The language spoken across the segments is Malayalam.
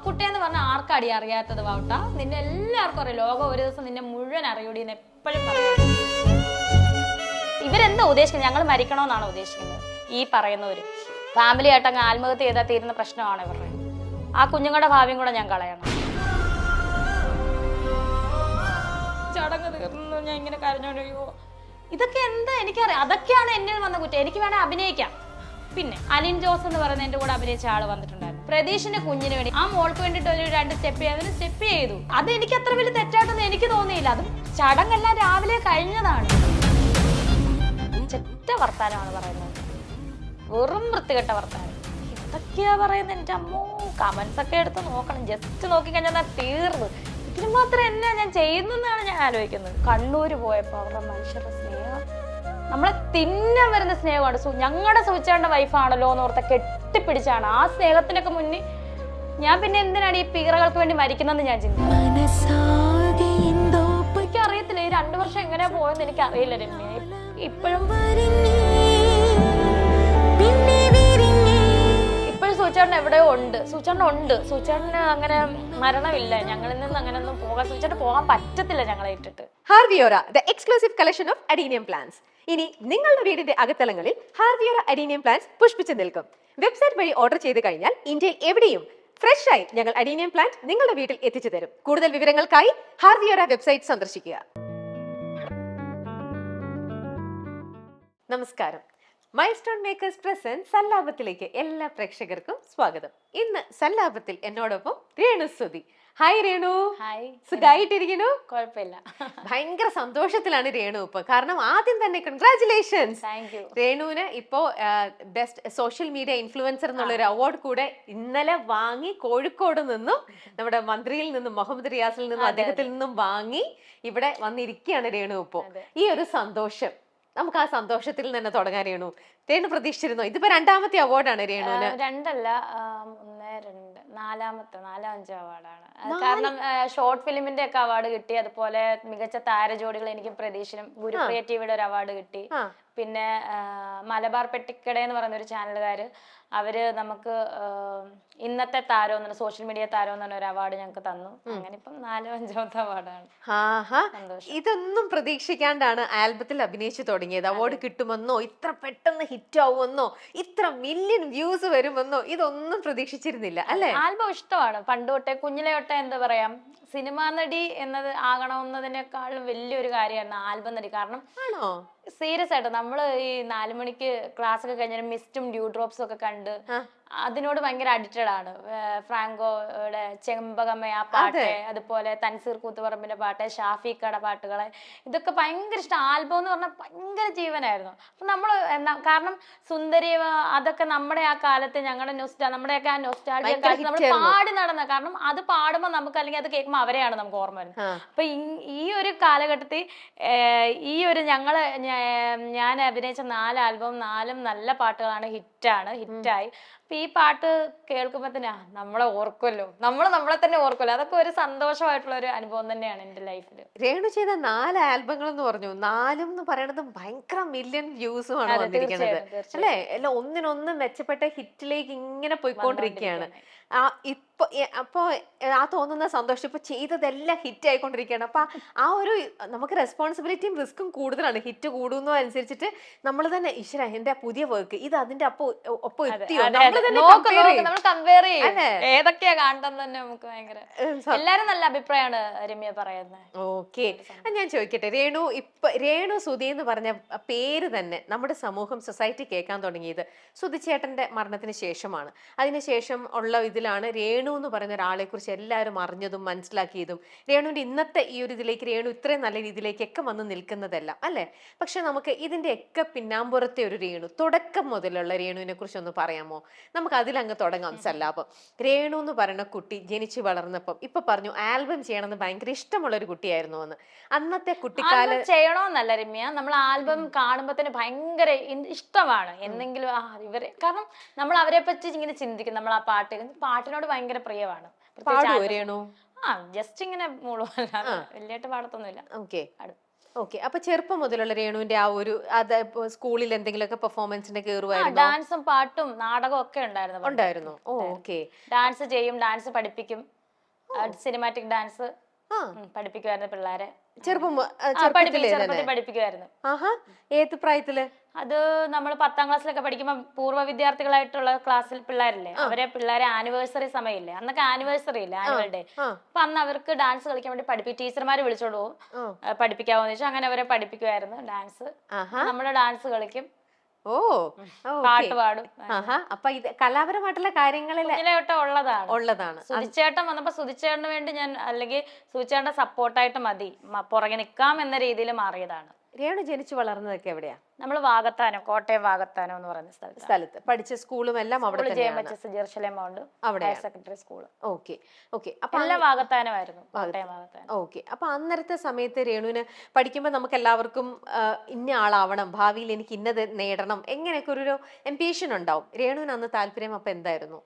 അപ്പുട്ട എന്ന് പറഞ്ഞാൽ ആർക്കടി അറിയാത്തത് വാവട്ട? നിന്നെ എല്ലാവർക്കും അറിയാം. ലോകം ഒരു ദിവസം നിന്നെ മുഴുവൻ അറിയൂടി എന്ന് എപ്പോഴും പറയാം. ഇവരെന്താ ഉദ്ദേശിക്കുന്നത്? ഞങ്ങൾ മരിക്കണമെന്നാണ് ഉദ്ദേശിക്കുന്നത് ഈ പറയുന്നവര്. ഫാമിലി ആയിട്ട് അങ്ങ് ആത്മഹത്യ ചെയ്താൽ തീരുന്ന പ്രശ്നമാണ് ഇവരുടെ. ആ കുഞ്ഞുങ്ങളുടെ ഭാവിയും കൂടെ ഞാൻ കളയണം. ചടങ്ങ് തീർന്നു ഞാൻ ഇങ്ങനെ കരഞ്ഞോയോ? ഇതൊക്കെ എന്താ എനിക്കറിയാം. അതൊക്കെയാണ് എന്നിൽ വന്ന കുറ്റം. എനിക്ക് വേണേൽ അഭിനയിക്കാം. പിന്നെ അലിൻ ജോസ് എന്ന് പറയുന്ന എന്റെ കൂടെ അഭിനയിച്ച ആള് വന്നിട്ടുണ്ടായിരുന്നു. പ്രതീഷിന്റെ കുഞ്ഞിന് വേണ്ടി ആ മോൾക്ക് വേണ്ടിട്ട് ഒരു 2 സ്റ്റെപ്പ് ചെയ്തു. അത് എനിക്ക് അത്ര വലിയ തെറ്റായിട്ടൊന്നും എനിക്ക് തോന്നിയില്ല. അതും ചടങ്ങെല്ലാം രാവിലെ കഴിഞ്ഞതാണ്. ചെറ്റ വർത്താനമാണ് പറയുന്നത്, വെറും വൃത്തികെട്ട വർത്താനം. ഇതൊക്കെയാ പറയുന്നത്. എന്റെ അമ്മോ, കമന്റ്സ് ഒക്കെ എടുത്ത് നോക്കണം. ജസ്റ്റ് നോക്കിക്കഴിഞ്ഞാൽ തീർന്നു. ഇതിന് മാത്രം എന്നാ ഞാൻ ചെയ്യുന്നതെന്നാണ് ഞാൻ ആലോചിക്കുന്നത്. കണ്ണൂര് പോയപ്പോ അവരുടെ മനുഷ്യരുടെ സ്നേഹം, നമ്മളെ തിന്നാൻ വരുന്ന സ്നേഹമാണ്. ഞങ്ങളുടെ സൂചിച്ചാണ്ട വൈഫാണല്ലോ എന്ന് ഓർത്ത കെട്ടിപ്പിടിച്ചാണ്. ആ സ്നേഹത്തിനൊക്കെ മുന്നിൽ ഞാൻ പിന്നെ എന്തിനാണ് ഈ പീറകൾക്ക് വേണ്ടി മരിക്കുന്നതെന്ന് ഞാൻ ചിന്തിച്ചു. എനിക്ക് അറിയത്തില്ല ഈ 2 വർഷം എങ്ങനെയാ പോയെന്ന് എനിക്ക് അറിയില്ല രമ്യ. ഇപ്പോഴും സൂചേട്ടൻ എവിടെയോ ഉണ്ട്. സൂചേട്ടന് അങ്ങനെ മരണമില്ല. ഞങ്ങളിൽ നിന്ന് അങ്ങനെ ഒന്നും പോകാൻ സൂചേട്ടൻ പോകാൻ പറ്റത്തില്ല ഞങ്ങളെ ഇട്ടിട്ട്. ഹാർവിയോറ, the exclusive collection of adenium plants. ഇനി നിങ്ങളുടെ വീടിന്റെ അകത്തളങ്ങളിൽ ഹാർവിയോറ അഡീനിയം പ്ലാന്റ്സ് പുഷ്പിച്ചു നിൽക്കും. വെബ്സൈറ്റ് വഴി ഓർഡർ ചെയ്ത് കഴിഞ്ഞാൽ ഇന്ത്യയിൽ എവിടെയും ഫ്രഷ് ആയി ഞങ്ങൾ അഡീനിയം പ്ലാന്റ് നിങ്ങളുടെ വീട്ടിൽ എത്തിച്ചു തരും. കൂടുതൽ വിവരങ്ങൾക്കായി ഹാർവിയോറ വെബ്സൈറ്റ് സന്ദർശിക്കുക. നമസ്കാരം. മൈൽസ്റ്റോൺ മേക്കേഴ്സ് പ്രസന്റ് സല്ലാപത്തിലേക്ക് എല്ലാ പ്രേക്ഷകർക്കും സ്വാഗതം. ഇന്ന് സല്ലാപത്തിൽ എന്നോടൊപ്പം രേണു സുധി. ഹായ് രേണു. ഹായ്. സുഖായിട്ടിരിക്കുന്നു? കുഴപ്പമില്ല. ഭയങ്കര സന്തോഷത്തിലാണ് രേണു ഇപ്പൊ. കാരണം ആദ്യം തന്നെ കൺഗ്രാറ്റുലേഷൻസ്. Thank you. രേണുവിന് ഇപ്പോ ബെസ്റ്റ് സോഷ്യൽ മീഡിയ ഇൻഫ്ലുവൻസർ എന്നുള്ള ഒരു അവാർഡ് കൂടെ ഇന്നലെ വാങ്ങി. കോഴിക്കോട് നിന്നും നമ്മുടെ മന്ത്രിയിൽ നിന്നും മുഹമ്മദ് റിയാസിൽ നിന്നും അദ്ദേഹത്തിൽ നിന്നും വാങ്ങി ഇവിടെ വന്നിരിക്കുകയാണ് രേണു. ഇപ്പോ ഈ ഒരു സന്തോഷം, നമുക്ക് ആ സന്തോഷത്തിൽ തന്നെ തുടങ്ങാൻ. രേണു പ്രതീക്ഷിച്ചിരുന്നോ? ഇതിപ്പോ 2ാമത്തെ അവാർഡാണ് രേണുവിന്. 2 അല്ല, 1 2 4ാമത്തെ 4-5 അവാർഡാണ്. കാരണം ഷോർട്ട് ഫിലിമിന്റെ ഒക്കെ അവാർഡ് കിട്ടി. അതുപോലെ മികച്ച താരജോഡികൾ എനിക്ക് പ്രതീക്ഷിനും ഗുരുപ്രിയ ടിവിയുടെ ഒരു അവാർഡ് കിട്ടി. പിന്നെ മലബാർ പെട്ടിക്കട എന്ന് പറയുന്ന ഒരു ചാനലുകാര് അവര് നമുക്ക് ഇന്നത്തെ താരം എന്ന് സോഷ്യൽ മീഡിയ താരം എന്ന് പറഞ്ഞ ഒരു അവാർഡ് ഞങ്ങൾക്ക് തന്നു. അങ്ങനെ ഇപ്പം 4-5ാമത്തെ അവാർഡാണ്. ഇതൊന്നും പ്രതീക്ഷിക്കാണ്ടാണ് ആൽബത്തിൽ അഭിനയിച്ചു തുടങ്ങിയത്. അവാർഡ് കിട്ടുമെന്നോ, ഇത്ര പെട്ടെന്ന് ഹിറ്റ് ആവുമെന്നോ, ഇത്ര മില്യൺ വ്യൂസ് വരുമെന്നോ ഇതൊന്നും പ്രതീക്ഷിച്ചിരുന്നില്ല അല്ലെ? ആൽബം ഇഷ്ടമാണ് പണ്ട് തൊട്ടേ, കുഞ്ഞിലെ തൊട്ടേ. എന്താ പറയാ, സിനിമാ നടി എന്നത് ആകണമെന്നതിനേക്കാളും വലിയൊരു കാര്യമാണ് ആൽബം നടി. കാരണം സീരിയസ് ആയിട്ട് നമ്മള് ഈ 4 മണിക്ക് ക്ലാസ് ഒക്കെ കഴിഞ്ഞാൽ മിസ്റ്റും ഡ്യൂ ഡ്രോപ്സും ഒക്കെ കണ്ട് അതിനോട് ഭയങ്കര അഡിക്റ്റഡ് ആണ്. ഫ്രാങ്കോയുടെ ചെമ്പകമ്മ ആ പാട്ട്, അതുപോലെ തൻസീർ കൂത്തുപറമ്പിന്റെ പാട്ട്, ഷാഫിക്കയുടെ പാട്ടുകളെ, ഇതൊക്കെ ഭയങ്കര ഇഷ്ടം. ആൽബം എന്ന് പറഞ്ഞാൽ ഭയങ്കര ജീവനായിരുന്നു. അപ്പൊ നമ്മള് കാരണം സുന്ദരി അതൊക്കെ നമ്മുടെ ആ കാലത്ത് ഞങ്ങളുടെ നമ്മുടെയൊക്കെ ആ നൊസ്റ്റാൾജിയ കാലത്ത് നമ്മൾ പാടി നടന്ന. കാരണം അത് പാടുമ്പോൾ നമുക്ക്, അല്ലെങ്കിൽ അത് കേൾക്കുമ്പോൾ അവരെയാണ് നമുക്ക് ഓർമ്മ വരുന്നത്. അപ്പൊ ഈ ഒരു കാലഘട്ടത്തിൽ ഈ ഒരു ഞാൻ അഭിനയിച്ച 4 ആൽബം 4 നല്ല പാട്ടുകളാണ്. ഹിറ്റായി. അപ്പൊ ഈ പാട്ട് കേൾക്കുമ്പോ തന്നെ നമ്മളെ ഓർക്കുമല്ലോ, നമ്മളെ തന്നെ ഓർക്കുമല്ലോ. അതൊക്കെ ഒരു സന്തോഷമായിട്ടുള്ള ഒരു അനുഭവം തന്നെയാണ് എന്റെ ലൈഫിൽ. രേണു ചെയ്ത 4 ആൽബങ്ങൾ എന്ന് പറഞ്ഞു. 4 എന്ന് പറയുന്നത് ഭയങ്കര മില്യൺ വ്യൂസും ആണ് വന്നിരിക്കുന്നത് അല്ലെ? എല്ലാം ഒന്നിനൊന്ന് മെച്ചപ്പെട്ട ഹിറ്റിലേക്ക് ഇങ്ങനെ പോയിക്കൊണ്ടിരിക്കുകയാണ്. അപ്പൊ ആ തോന്നുന്ന സന്തോഷം, ഇപ്പൊ ചെയ്തതെല്ലാം ഹിറ്റ് ആയിക്കൊണ്ടിരിക്കുകയാണ്. അപ്പൊ ആ ഒരു നമുക്ക് റെസ്പോൺസിബിലിറ്റിയും റിസ്ക്കും കൂടുതലാണ്. ഹിറ്റ് കൂടുന്നോ അനുസരിച്ചിട്ട് നമ്മൾ തന്നെ ഈശ്വര എന്റെ പുതിയ വർക്ക് ഇത് അതിന്റെ ഒപ്പം എത്തിയോ, കമ്പയർ ചെയ്യും ഏതൊക്കെയാ കാണുന്നത് തന്നെ നമുക്ക് ഭയങ്കര. എല്ലാരും നല്ല അഭിപ്രായമാണ് രമ്യ പറയുന്നത്. ഓക്കെ, ഞാൻ ചോദിക്കട്ടെ രേണു സുധി എന്ന് പറഞ്ഞ പേര് തന്നെ നമ്മുടെ സമൂഹം, സൊസൈറ്റി കേൾക്കാൻ തുടങ്ങിയത് സുധിച്ചേട്ടന്റെ മരണത്തിന് ശേഷമാണ്. അതിനുശേഷം ഉള്ള ഇതിലാണ് രേണു എന്ന് പറയുന്ന ഒരാളെ കുറിച്ച് എല്ലാവരും അറിഞ്ഞതും മനസ്സിലാക്കിയതും. രേണുവിന്റെ ഇന്നത്തെ ഈ ഒരു ഇതിലേക്ക്, രേണു ഇത്രയും നല്ല രീതിയിലേക്കൊക്കെ വന്ന് നിൽക്കുന്നതെല്ലാം അല്ലെ? പക്ഷെ നമുക്ക് ഇതിന്റെ ഒക്കെ പിന്നാമ്പുറത്തെ ഒരു രേണു, തുടക്കം മുതലുള്ള രേണുവിനെ കുറിച്ച് ഒന്ന് പറയാമോ? നമുക്ക് അതിലങ്ങ് തുടങ്ങാം സല്ലാപം. രേണു എന്ന് പറയുന്ന കുട്ടി ജനിച്ചു വളർന്നപ്പം ഇപ്പൊ പറഞ്ഞു ആൽബം ചെയ്യണമെന്ന് ഭയങ്കര ഇഷ്ടമുള്ള ഒരു കുട്ടിയായിരുന്നു എന്ന്. അന്നത്തെ കുട്ടിക്കാലം ചെയ്യണമെന്നല്ല രമ്യ, നമ്മൾ ആൽബം കാണുമ്പോ തന്നെ ഭയങ്കര ഇഷ്ടമാണ്. എന്തെങ്കിലും ഇവരെ, കാരണം നമ്മൾ അവരെ പറ്റി ഇങ്ങനെ ചിന്തിക്കും. നമ്മൾ ആ പാട്ടിനോട് ഭയങ്കര പ്രിയമാണ്. രേണു ജസ്റ്റ് ഇങ്ങനെ മൂളുമല്ല, വലിയായിട്ട് പാടത്തൊന്നുമില്ല. Okay, okay. അപ്പൊ ചെറുപ്പം മുതലുള്ള രേണുവിന്റെ ആ ഒരു അത് സ്കൂളിൽ എന്തെങ്കിലുമൊക്കെ പെർഫോമൻസിന് കയറുമായിരുന്നു? ഡാൻസും പാട്ടും നാടകവും ഒക്കെ ഉണ്ടായിരുന്നു പണ്ട്. ഉണ്ടായിരുന്നു. ഓ ഓക്കെ. ഡാൻസ് ചെയ്യും, ഡാൻസ് പഠിപ്പിക്കും, സിനിമാറ്റിക് ഡാൻസ് ആ പഠിപ്പിക്കുമായിരുന്നു പിള്ളേരെ. ചെറുപ്പത്തിലേ തന്നെ? ചെറുപ്പത്തിൽ പഠിപ്പിക്കുമായിരുന്നു. ആഹാ. ഏത് പ്രായത്തില്? അത് നമ്മൾ 10ാം ക്ലാസ്സിലൊക്കെ പഠിക്കുമ്പോൾ പൂർവ്വ വിദ്യാർത്ഥികളായിട്ടുള്ള ക്ലാസ്സിൽ പിള്ളേരില്ലേ, പിള്ളേരെ ആനിവേഴ്സറി സമയമില്ലേ, അന്നൊക്കെ ആനിവേഴ്സറി ഇല്ലേ, ആനുവൽ ഡേ. അപ്പൊ അന്ന് അവർക്ക് ഡാൻസ് കളിക്കാൻ വേണ്ടി ടീച്ചർമാര് വിളിച്ചോണ്ട് പോകും, പഠിപ്പിക്കാവോന്ന് ചോദിച്ചാൽ അങ്ങനെ അവരെ പഠിപ്പിക്കുമായിരുന്നു ഡാൻസ്. നമ്മള് ഡാൻസ് കളിക്കും, ഓ പാട്ട് പാടും. അപ്പൊ ഇത് കലാപരമായിട്ടുള്ള കാര്യങ്ങളിൽ ഉള്ളതാണ്. സുധിച്ചേട്ടൻ വന്നപ്പോ സുധിച്ചേട്ടന് വേണ്ടി ഞാൻ, അല്ലെങ്കിൽ സുധിച്ചേട്ടന്റെ സപ്പോർട്ടായിട്ട് മതി, പുറകെ നിക്കാം എന്ന രീതിയിൽ മാറിയതാണ്. രേണു ജനിച്ചു വളർന്നതൊക്കെ എവിടെയാ? നമ്മൾ വാകത്താനം, കോട്ടയം വാകത്താനം എന്ന് പറയുന്ന സ്ഥലത്ത് പഠിച്ച സ്കൂളും എല്ലാം അവിടെ ജെറുസലേം മൗണ്ട് അവിടെ സെക്കൻഡറി സ്കൂൾ. Okay okay. അപ്പൊ എല്ലാം വാകത്താനമായിരുന്നു, കോട്ടയം വാകത്താനം. ഓക്കെ. അപ്പൊ അന്നേരത്തെ സമയത്ത് രേണുവിന് പഠിക്കുമ്പോൾ നമുക്ക് എല്ലാവർക്കും ഇന്ന ആളാവണം, ഭാവിയിൽ എനിക്ക് ഇന്നത് നേടണം, എങ്ങനെയൊക്കെ ഒരു എംബിഷൻ ഉണ്ടാവും. രേണുവിന് അന്ന് താല്പര്യം അപ്പൊ എന്തായിരുന്നു?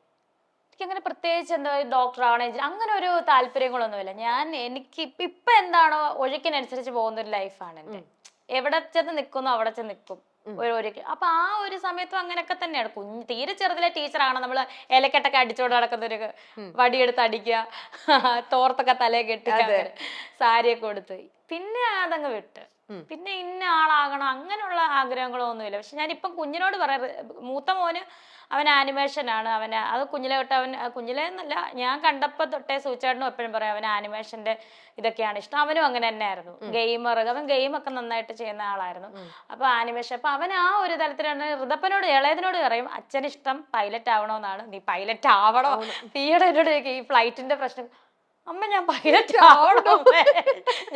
അങ്ങനെ പ്രത്യേകിച്ച് എന്താ ഡോക്ടറാണ് അങ്ങനെ ഒരു താല്പര്യങ്ങളൊന്നുമില്ല. എനിക്ക് ഇപ്പൊ എന്താണോ ഒഴുക്കിനനുസരിച്ച് പോകുന്ന ഒരു ലൈഫാണ് എന്റെ. എവിടെ ചെന്ന് നിൽക്കുന്നു അവിടെ ചെന്ന് നിൽക്കും ഒഴുക്ക്. അപ്പൊ ആ ഒരു സമയത്തും അങ്ങനെയൊക്കെ തന്നെയാണ്. തീരെ ചെറുതിലെ ടീച്ചറാണ്, നമ്മള് ഇലക്കെട്ടൊക്കെ അടിച്ചോണ്ട് നടക്കുന്ന ഒരു വടിയെടുത്ത് അടിക്കുക, തോർത്തൊക്കെ തലയെ കെട്ടുക, സാരിയൊക്കെ കൊടുത്ത്, പിന്നെ അതങ്ങ് വിട്ട്. പിന്നെ ഇന്ന ആളാകണം അങ്ങനെയുള്ള ആഗ്രഹങ്ങളൊന്നുമില്ല. പക്ഷെ ഞാനിപ്പം കുഞ്ഞിനോട് മൂത്ത മോന് അവൻ ആനിമേഷനാണ്, അത് കുഞ്ഞിലെ തൊട്ട് കുഞ്ഞിലെ എന്നല്ല, ഞാൻ കണ്ടപ്പോ തൊട്ടേ സൂചേട്ടനും എപ്പോഴും പറയും അവന് ആനിമേഷന്റെ ഇതൊക്കെയാണ് ഇഷ്ടം. അവനും അങ്ങനെ തന്നെയായിരുന്നു, ഗെയിമർ. അവൻ ഗെയിമൊക്കെ നന്നായിട്ട് ചെയ്യുന്ന ആളായിരുന്നു. അപ്പൊ ആനിമേഷൻ, അപ്പൊ അവൻ ആ ഒരു തലത്തിലാണ്. ഋതപ്പനോട്, ഇളയതിനോട് പറയും അച്ഛന് ഇഷ്ടം പൈലറ്റ് ആവണോന്നാണ്, നീ പൈലറ്റ് ആവണോ. ഈയിടെ എന്നോട് ഈ ഫ്ലൈറ്റിന്റെ പ്രശ്നം, അമ്മ ഞാൻ പൈലറ്റ് ആവണോ,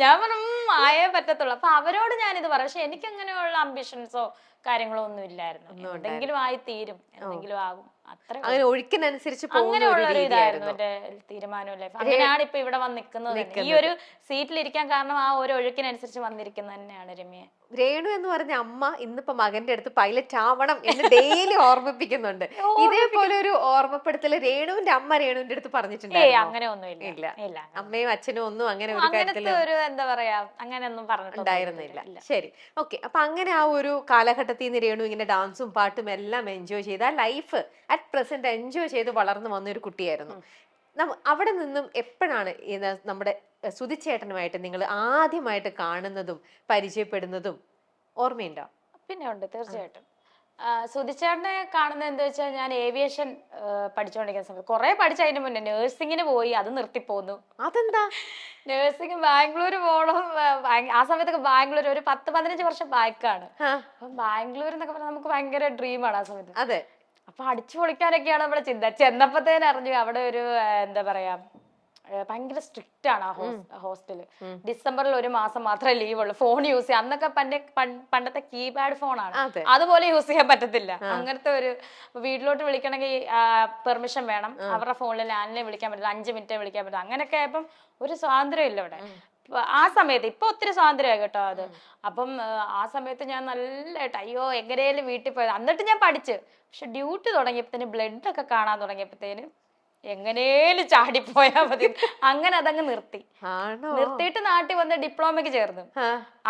ഞാൻ പറഞ്ഞു ആയേ പറ്റത്തുള്ളൂ. അപ്പൊ അവരോട് ഞാനിത് പറയാം. പക്ഷെ എനിക്ക് അങ്ങനെയുള്ള അംബിഷൻസോ കാര്യങ്ങളോ ഒന്നും ഇല്ലായിരുന്നു. എന്തെങ്കിലും ആയി തീരും, എന്തെങ്കിലും ആകും, അത്ര ഒഴുക്കിനനുസരിച്ച് അങ്ങനെയുള്ള ഒരു ഇതായിരുന്നു എന്റെ തീരുമാനവും ലൈഫ്. അങ്ങനെയാണ് ഇപ്പൊ ഇവിടെ വന്ന് നിൽക്കുന്നത്. ഈ ഒരു സീറ്റിലിരിക്കാൻ കാരണം ആ ഒരു ഒഴുക്കിനനുസരിച്ച് വന്നിരിക്കുന്നത് തന്നെയാണ് രമ്യ. രേണു എന്ന് പറഞ്ഞ അമ്മ ഇന്നിപ്പോ മകന്റെ അടുത്ത് പൈലറ്റ് ആവണം എന്ന് ഡെയിലി ഓർമ്മിപ്പിക്കുന്നുണ്ട്. ഇതേപോലെ ഒരു ഓർമ്മപ്പെടുത്തല് രേണുവിന്റെ അമ്മ രേണുവിന്റെ അടുത്ത് പറഞ്ഞിട്ടുണ്ടായിരുന്നു? അങ്ങനെ ഒന്നും ഇല്ല. അമ്മയും അച്ഛനും ഒന്നും അങ്ങനെ ഒരു എന്താ പറയാ അങ്ങനെ ഒന്നും പറഞ്ഞിട്ടുണ്ടായിരുന്നില്ല. ശരി, ഓക്കെ. അപ്പൊ അങ്ങനെ ആ ഒരു കാലഘട്ടത്തിൽ നിന്ന് രേണു ഇങ്ങനെ ഡാൻസും പാട്ടും എല്ലാം എൻജോയ് ചെയ്ത് ആ ലൈഫ് അറ്റ് പ്രസന്റ് എൻജോയ് ചെയ്ത് വളർന്നു വന്ന ഒരു കുട്ടിയായിരുന്നു. അവിടെ നിന്നും എപ്പോഴാണ് നമ്മുടെ സുധിച്ചേട്ടനുമായിട്ട് നിങ്ങൾ ആദ്യമായിട്ട് കാണുന്നതും പരിചയപ്പെടുന്നതും ഓർമ്മയുണ്ടോ? പിന്നെ ഉണ്ട്, തീർച്ചയായിട്ടും. സുധിച്ചേട്ടനെ കാണുന്നത് എന്താ വെച്ചാൽ, ഞാൻ ഏവിയേഷൻ പഠിച്ചുകൊണ്ടിരിക്കുന്ന സമയത്ത് കുറെ പഠിച്ചതിന് മുന്നേ നേഴ്സിങ്ങിന് പോയി, അത് നിർത്തിപ്പോന്നു. അതെന്താ? നേഴ്സിംഗ് ബാംഗ്ലൂർ പോകണം. ആ സമയത്തൊക്കെ ബാംഗ്ലൂർ ഒരു 10-15 വർഷം ബാക്കാണ്. അപ്പൊ ബാംഗ്ലൂർ എന്നൊക്കെ പറഞ്ഞാൽ നമുക്ക് ഭയങ്കര ഡ്രീമാണ് ആ സമയത്ത്. അതെ. അപ്പൊ അടിച്ചു പൊളിക്കാനൊക്കെയാണ് നമ്മുടെ ചിന്ത. ചെന്നപ്പോഴത്തേന് അറിഞ്ഞു അവിടെ ഒരു എന്താ പറയാ ഭയങ്കര സ്ട്രിക്റ്റ് ആണ് ആ ഹോസ്റ്റല്. ഡിസംബറിൽ 1 മാസം മാത്രമേ ലീവ് ഉള്ളൂ. ഫോൺ യൂസ് ചെയ്യാം. അന്നൊക്കെ പണ്ടത്തെ കീപാഡ് ഫോണാണ്, അതുപോലെ യൂസ് ചെയ്യാൻ പറ്റത്തില്ല. അങ്ങനത്തെ ഒരു വീട്ടിലോട്ട് വിളിക്കണമെങ്കിൽ പെർമിഷൻ വേണം. അവരുടെ ഫോണിൽ ലാൻഡിനെ വിളിക്കാൻ പറ്റില്ല, 5 മിനിറ്റ് വിളിക്കാൻ പറ്റില്ല. അങ്ങനെയൊക്കെ ആയപ്പം ഒരു സ്വാതന്ത്ര്യം ഇല്ല ഇവിടെ ആ സമയത്ത്. ഇപ്പൊ ഒത്തിരി സ്വാതന്ത്ര്യമായി കേട്ടോ അത്. അപ്പം ആ സമയത്ത് ഞാൻ നല്ലതായിട്ട് അയ്യോ എങ്ങനെയാലും വീട്ടിൽ പോയത്. എന്നിട്ട് ഞാൻ പഠിച്ചു. പക്ഷെ ഡ്യൂട്ടി തുടങ്ങിയപ്പോഴത്തേന് ബ്ലഡ് ഒക്കെ കാണാൻ തുടങ്ങിയപ്പോഴത്തേന് എങ്ങനെയും ചാടിപ്പോയാ മതി, അങ്ങനെ അതങ്ങ് നിർത്തിയിട്ട് നാട്ടിൽ വന്ന് ഡിപ്ലോമയ്ക്ക് ചേർന്നു.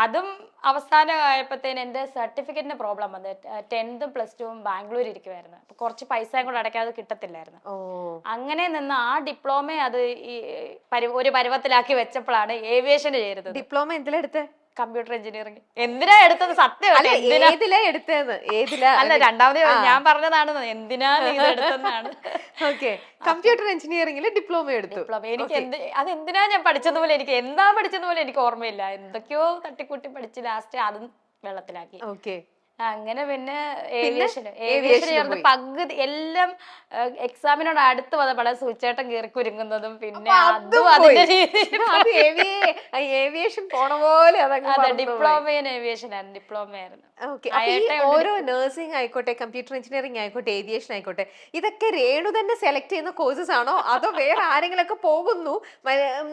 അതും അവസാനമായപ്പോഴത്തേന് എന്റെ സർട്ടിഫിക്കറ്റിന് പ്രോബ്ലം വന്നു. 10th പ്ലസ് 2 ബാംഗ്ലൂർ ഇരിക്കുവായിരുന്നു. അപ്പൊ കുറച്ച് പൈസയും കൂടെ അടയ്ക്കാതെ കിട്ടത്തില്ലായിരുന്നു. അങ്ങനെ നിന്ന് ആ ഡിപ്ലോമ അത് ഈ ഒരു പരുവത്തിലാക്കി വെച്ചപ്പോഴാണ് ഏവിയേഷന് ചേരുന്നത്. ഡിപ്ലോമ എന്തിലെടുത്ത്? Computer engineering. എന്തിനാ എടുത്തത്? സത്യം അല്ല, രണ്ടാമത് ഞാൻ പറഞ്ഞതാണ് എന്തിനാ ഇത് എടുത്തെന്നാണ്. കമ്പ്യൂട്ടർ എഞ്ചിനീയറിംഗിൽ ഡിപ്ലോമ എടുത്തു. എനിക്ക് അതെന്തിനാ ഞാൻ പഠിച്ചതുപോലെ, എനിക്ക് എന്താ പഠിച്ചതുപോലെ എനിക്ക് ഓർമ്മയില്ല. എന്തൊക്കെയോ തട്ടിക്കൂട്ടി പഠിച്ച് ലാസ്റ്റ് അതും വെള്ളത്തിലാക്കി. അങ്ങനെ പിന്നെ ഏവിയേഷൻ ചേർന്ന് പകുതി എല്ലാം എക്സാമിനോട് അടുത്ത് വന്നപ്പോഴാണ് സുചേട്ടൻ കയറി കുരുങ്ങുന്നതും പിന്നെ അതും അതിന്റെ ഏവിയേഷൻ പോണ പോലെ. അതെ, ഡിപ്ലോമ ഇൻ ഏവിയേഷൻ ആയിരുന്നു, ഡിപ്ലോമ ആയിരുന്നു. ഓരോ നഴ്സിംഗ് ആയിക്കോട്ടെ, കമ്പ്യൂട്ടർ എഞ്ചിനീയറിംഗ് ആയിക്കോട്ടെ, ഏവിയേഷൻ ആയിക്കോട്ടെ, ഇതൊക്കെ രേണു തന്നെ സെലക്ട് ചെയ്യുന്ന കോഴ്സസ് ആണോ അതോ വേറെ ആരെങ്കിലും ഒക്കെ പോകുന്നു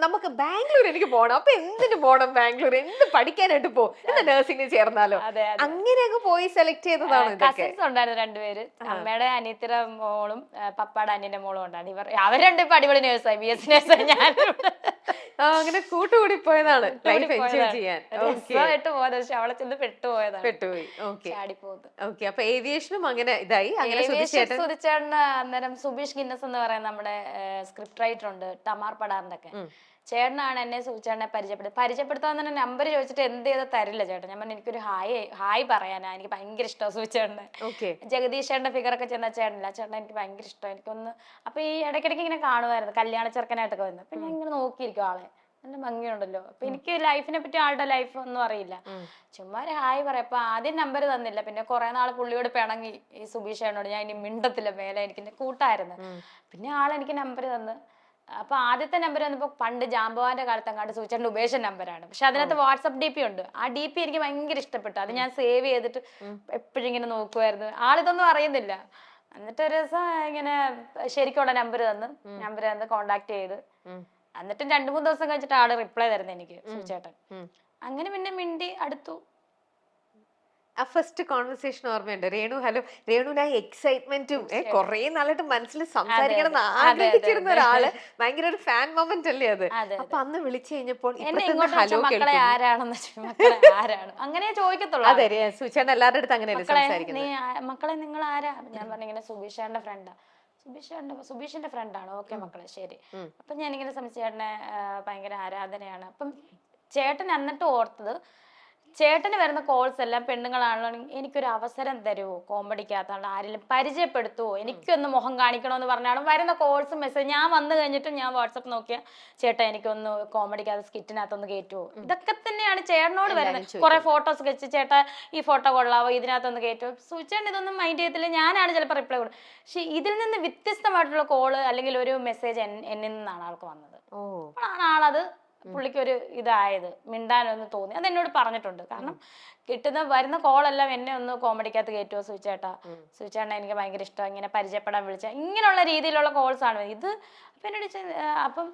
നമുക്ക് ബാംഗ്ലൂർ എനിക്ക് പോകണം, അപ്പൊ എന്തിനു പോകണം ബാംഗ്ലൂർ, എന്ത് പഠിക്കാനായിട്ട് പോകും, എന്നാ നഴ്സിംഗിന് ചേർന്നാലോ, അങ്ങനെയൊക്കെ പോയി സെലക്ട് ചെയ്തതാണ്. കസിൻസ് ഉണ്ടായിരുന്നു 2 പേര്. അമ്മയുടെ അനിയത്തിയുടെ മോളും പപ്പാടെ അനിയന്റെ മോളും ഉണ്ടായിരുന്നു. അവർ 2 ഇപ്പൊ അടിപൊളി നേഴ്സായി, BSc നേഴ്സായി. ഞാൻ അങ്ങനെ കൂട്ടുകൂടി പോയതാണ് ലൈഫ് എൻജോയ് ചെയ്യാൻ. രസമായിട്ട് പോയത്, പക്ഷെ അവളെ ചെന്ന് പെട്ടുപോയതാണ്. പെട്ടുപോയി. ഓക്കെ ചാടിപ്പോകുന്നത്. ഓക്കെ. അപ്പൊ ഏവിയേഷനും അങ്ങനെ ഇതായി. അങ്ങനെ സുധിച്ചേട്ടന് അന്നേരം സുബീഷ് ഗിന്നസ് എന്ന് പറയുന്ന നമ്മുടെ സ്ക്രിപ്റ്റ് റൈറ്റർ ഉണ്ട്, ടമാർ പടാറിന്റെ ഒക്കെ ചേട്ടനാണ് എന്നെ സുധിച്ചേട്ടനെ പരിചയപ്പെടുത്താൻ തന്നെ നമ്പർ ചോദിച്ചിട്ട് എന്ത് ചെയ്താൽ തരില്ല ചേട്ടൻ. ഞാൻ പറഞ്ഞു എനിക്കൊരു ഹായ് പറയാനാ, എനിക്ക് ഭയങ്കര ഇഷ്ടമാണ് സുധിച്ചേട്ടനെ. ജഗദീഷ് ചേട്ടന്റെ ഫിഗർ ഒക്കെ ചെന്ന ചേട്ടനില്ല, ചേട്ടൻ എനിക്ക് ഭയങ്കര ഇഷ്ടമാണ്, എനിക്കൊന്ന്. അപ്പൊ ഈ ഇടയ്ക്കിടയ്ക്ക് ഇങ്ങനെ കാണുമായിരുന്നു കല്യാണ ചെറുക്കനായിട്ടൊക്കെ വരുന്നത്. അപ്പൊ ഞാൻ ഇങ്ങനെ നോക്കിയിരിക്കും ആളെ, നല്ല ഭംഗിയുണ്ടല്ലോ. അപ്പൊ എനിക്ക് ലൈഫിനെ പറ്റി ആളുടെ ലൈഫ് ഒന്നും അറിയില്ല, ചുമ്മാ ഒരു ഹായ് പറയാം. അപ്പൊ ആദ്യം നമ്പർ തന്നില്ല, പിന്നെ കുറെ നാൾ പുള്ളിയോട് പിണങ്ങി ഈ സുബീഷ് ചേട്ടനോട്, ഞാൻ ഇനി മിണ്ടത്തില്ല മേലെ, എനിക്ക് എന്റെ കൂട്ടായിരുന്നു. പിന്നെ ആളെനിക്ക് നമ്പർ തന്ന്. അപ്പൊ ആദ്യത്തെ നമ്പർ വന്നപ്പോ പണ്ട് ജാമ്പവാന്റെ കാലത്ത് അങ്ങാണ്ട് സൂചിച്ചേട്ടൻ്റെ ഉപേഷൻ നമ്പറാണ്, പക്ഷെ അതിനകത്ത് വാട്സപ്പ് DP ഉണ്ട്. ആ DP എനിക്ക് ഭയങ്കര ഇഷ്ടപ്പെട്ടു, അത് ഞാൻ സേവ് ചെയ്തിട്ട് എപ്പോഴും ഇങ്ങനെ നോക്കുമായിരുന്നു. ആളിതൊന്നും അറിയുന്നില്ല. എന്നിട്ട് ഒരു ദിവസം ഇങ്ങനെ ശരിക്കുള്ള നമ്പർ തന്ന് കോണ്ടാക്ട് ചെയ്ത്, എന്നിട്ടും 2-3 ദിവസം കഴിച്ചിട്ട് ആള് റിപ്ലൈ തരുന്നത് എനിക്ക് സൂചിച്ചേട്ടൻ. അങ്ങനെ പിന്നെ മിണ്ടി അടുത്തു. ആ ഫസ്റ്റ് കോൺവെർസേഷൻ ഓർമ്മയുണ്ട്? രേണു ഹലോ, രേണുവിന് ആ എക്സൈറ്റ്മെന്റും കൊറേ നാളായിട്ട് മനസ്സിൽ സംസാരിക്കണം എന്ന് ആഗ്രഹിച്ചിരുന്ന ഒരാള്, ഭയങ്കര ഒരു ഫാൻ മൊമെന്റ് അല്ലേ അത്? അപ്പൊ അന്ന് വിളിച്ചു കഴിഞ്ഞപ്പോൾ മക്കളെ ആരാണെന്ന് ആരാണ് അങ്ങനെ ചോദിക്കത്തുള്ളൂ. അതെ, സുചേട്ടൻ എല്ലാവരുടെ അടുത്ത് അങ്ങനെയല്ലേ സംസാരിക്കുന്നത്. മക്കളെ നിങ്ങൾ ആരാ? ഞാൻ പറഞ്ഞിങ്ങനെ സുബീഷേട്ടന്റെ ഫ്രണ്ടാ. സുബീഷിന്റെ ഫ്രണ്ടാണ്. ഓക്കെ മക്കളെ ശരി. അപ്പൊ ഞാനിങ്ങനെ ചേട്ടനെ ഭയങ്കര ആരാധനയാണ്. അപ്പം ചേട്ടൻ എന്നിട്ട് ഓർത്തത്, ചേട്ടന് വരുന്ന കോൾസ് എല്ലാം പെണ്ണുങ്ങളാണല്ലോ, എനിക്കൊരു അവസരം തരുമോ, കോമഡിക്കകത്താണ്ട് ആരെങ്കിലും പരിചയപ്പെടുത്തുവോ, എനിക്കൊന്ന് മുഖം കാണിക്കണമെന്ന് പറഞ്ഞാണ് വരുന്ന കോൾസും മെസ്സേജ്. ഞാൻ വന്നു കഴിഞ്ഞിട്ടും ഞാൻ വാട്സപ്പ് നോക്കിയാൽ ചേട്ടാ എനിക്കൊന്ന് കോമഡിക്കകത്ത് സ്കിറ്റിനകത്തൊന്ന് കയറ്റുമോ, ഇതൊക്കെ തന്നെയാണ് ചേട്ടനോട് വരുന്നത്. കുറെ ഫോട്ടോസ് വെച്ച് ചേട്ടാ ഈ ഫോട്ടോ കൊള്ളാവോ, ഇതിനകത്തൊന്ന് കയറ്റുമോ. സുചേട്ടൻ ഇതൊന്നും മൈൻഡ് ചെയ്യത്തില്ല, ഞാനാണ് ചിലപ്പോൾ റിപ്ലൈ കൊടുക്കും. പക്ഷെ ഇതിൽ നിന്ന് വ്യത്യസ്തമായിട്ടുള്ള കോള് അല്ലെങ്കിൽ ഒരു മെസ്സേജ് എന്നിൽ നിന്നാണ് ആൾക്ക് വന്നത്. അപ്പോഴാണ് ആളത് പുള്ളിക്ക് ഒരു ഇതായത്, മിണ്ടാനൊന്ന് തോന്നി. അത് എന്നോട് പറഞ്ഞിട്ടുണ്ട്. കാരണം വരുന്ന കോളെല്ലാം എന്നെ ഒന്ന് കോമഡിക്കകത്ത് കയറ്റുമോ സുചേട്ടാ, സുചേട്ടനെ എനിക്ക് ഭയങ്കര ഇഷ്ടം, ഇങ്ങനെ പരിചയപ്പെടാൻ വിളിച്ച, ഇങ്ങനെയുള്ള രീതിയിലുള്ള കോൾസ് ആണ് ഇത്. അപ്പൊ എന്നോട് അപ്പം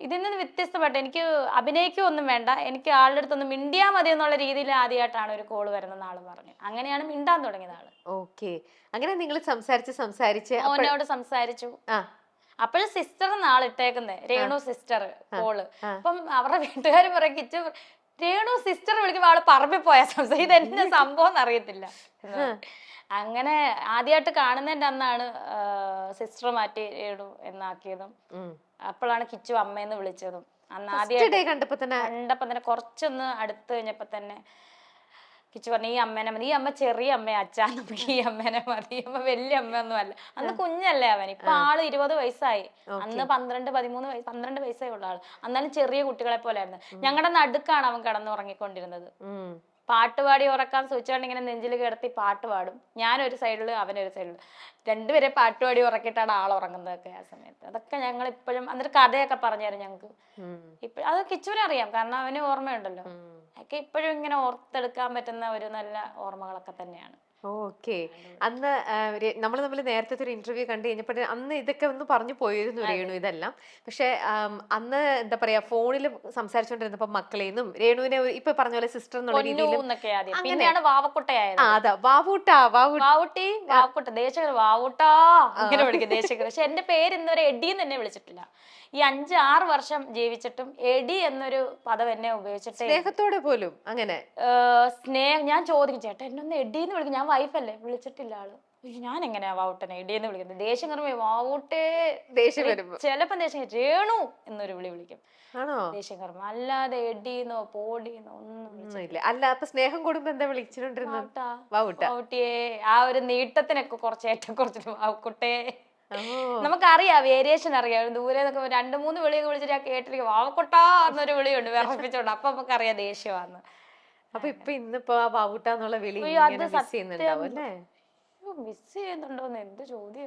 ഇതിൽ നിന്ന് വ്യത്യസ്തമായിട്ട് എനിക്ക് അഭിനയിക്കുകയൊന്നും വേണ്ട, എനിക്ക് ആളുടെ അടുത്തൊന്ന് മിണ്ടിയാ മതി എന്നുള്ള രീതിയിൽ ആദ്യമായിട്ടാണ് ഒരു കോള് വരുന്ന ആള് പറഞ്ഞു. അങ്ങനെയാണ് മിണ്ടാൻ തുടങ്ങിയത് ആള്. ഓക്കെ. അങ്ങനെ നിങ്ങൾ സംസാരിച്ച് അവനോട് സംസാരിച്ചു. അപ്പോഴും സിസ്റ്റർ എന്നാൾ ഇട്ടേക്കുന്നേ, രേണു സിസ്റ്റർ കോള്. അപ്പം അവരുടെ വീട്ടുകാർ പറയും, കിച്ചു രേണു സിസ്റ്റർ വിളിക്കുമ്പോ ആള് പറമ്പിൽ പോയാ സംസാരിക്കും, ഇത് എന്നെ സംഭവം എന്ന് അറിയത്തില്ല. അങ്ങനെ ആദ്യമായിട്ട് കാണുന്നതിന്റെ അന്നാണ് സിസ്റ്റർ മാറ്റി രേണു എന്നാക്കിയതും. അപ്പോഴാണ് കിച്ചു അമ്മയെന്ന് വിളിച്ചതും. അന്ന് ആദ്യമായിട്ട് കണ്ടപ്പോ തന്നെ കുറച്ചൊന്ന് അടുത്ത് കഴിഞ്ഞപ്പോ തന്നെ കിച്ചു പറഞ്ഞു ഈ അമ്മേനെ മതി, ഈ അമ്മ ചെറിയ അമ്മ അച്ഛാ, നമുക്ക് ഈ അമ്മേനെ മതി, അമ്മ വലിയ അമ്മയൊന്നും അല്ല. അന്ന് കുഞ്ഞല്ലേ അവൻ, ഇപ്പൊ ആള് 20 വയസ്സായി. അന്ന് 12 വയസ്സേ ഉള്ള ആള്. എന്നാലും ചെറിയ കുട്ടികളെ പോലെ ആയിരുന്നു. ഞങ്ങളുടെ നടുക്കാണ് അവൻ കിടന്നുറങ്ങിക്കൊണ്ടിരുന്നത്. പാട്ടുപാടി ഉറക്കാൻ സുചേട്ടൻ ഇങ്ങനെ നെഞ്ചിൽ കിടത്തി പാട്ട് പാടും, ഞാനൊരു സൈഡില് അവനൊരു സൈഡില്, രണ്ടുപേരെ പാട്ടുപാടി ഉറക്കിയിട്ടാണ് ആൾ ഉറങ്ങുന്നതൊക്കെ ആ സമയത്ത്. അതൊക്കെ ഞങ്ങൾ ഇപ്പോഴും എന്നിട്ട് കഥയൊക്കെ പറഞ്ഞു തരും ഞങ്ങക്ക്. ഇപ്പൊ അത് കിച്ചുവിനെ അറിയാം, കാരണം അവന് ഓർമ്മയുണ്ടല്ലോ. ഒക്കെ ഇപ്പോഴും ഇങ്ങനെ ഓർത്തെടുക്കാൻ പറ്റുന്ന ഒരു നല്ല ഓർമ്മകളൊക്കെ തന്നെയാണ്. ഓക്കെ. അന്ന് നമ്മൾ തമ്മിൽ നേരത്തെ ഒരു ഇന്റർവ്യൂ കണ്ടു കഴിഞ്ഞപ്പോൾ അന്ന് ഇതൊക്കെ ഒന്ന് പറഞ്ഞു പോയിരുന്നു രേണു ഇതെല്ലാം. പക്ഷെ അന്ന് എന്താ പറയാ, ഫോണിൽ സംസാരിച്ചോണ്ടിരുന്നപ്പോ മക്കളേന്നും രേണുവിനെ ഇപ്പൊ പറഞ്ഞ പോലെ സിസ്റ്റർ എന്നുള്ള രീതിയിൽ അങ്ങനെയാണ് വാവക്കുട്ടയായത്. അതാ വാവൂട്ടി ദേശകർ വാവൂട്ടാ അങ്ങനെ വിളിക്കും ദേശകർ. പക്ഷെ എന്റെ പേര് ഇന്നുവരെ എഡിന്ന് എന്നെ വിളിച്ചിട്ടില്ല. ഈ 5-6 വർഷം ജീവിച്ചിട്ടും എടി എന്നൊരു പദം എന്നെ ഉപയോഗിച്ചിട്ട് സ്നേഹത്തോടെ പോലും അങ്ങനെ ഞാൻ ചോദിക്കും ചേട്ടാ എന്നൊന്ന് എടിന്ന് വിളിക്കും, ഞാൻ വൈഫല്ലേ, വിളിച്ചിട്ടില്ല ആള്. ഞാൻ എങ്ങനെയാ വാവൂട്ടനെ എടിയെന്ന് വിളിക്കുന്നത്, ദേഷ്യം കയറുമ്പോ വാവൂട്ടേ, ദേഷ്യം വരുമ്പോ ചിലപ്പോ ദേഷ്യം രേണു എന്നൊരു വിളിക്കും ദേഷ്യം കയറുമ്പോ, അല്ലാതെ എടിന്നോ പോടിന്നോ ഒന്നും ഇല്ല. അല്ല അപ്പൊ സ്നേഹം കൂടുമ്പോ എന്താ വിളിച്ചിട്ടുണ്ടിരുന്നത്? വാവൂട്ടിയേ. ആ ഒരു നീട്ടത്തിനൊക്കെ കുറച്ച് ഏറ്റക്കുറച്ചിട്ട് വാവക്കുട്ടേ. നമുക്കറിയാം, വേരിയേഷൻ അറിയാം. ദൂരെ 2-3 വിളിയൊക്കെ വിളിച്ചിട്ട് ഞാൻ കേട്ടിരിക്കും, വാവക്കുട്ടാ എന്നൊരു വിളിയുണ്ട് വിറപ്പിച്ചോണ്ട്. അപ്പൊ നമുക്കറിയാം ദേഷ്യമാന്ന്. അപ്പൊ ഇന്നിപ്പോ ആ വാവൂട്ട എന്നുള്ള വിളി മിസ് ചെയ്യുന്നുണ്ടോന്ന് എന്ത് ചോദ്യ.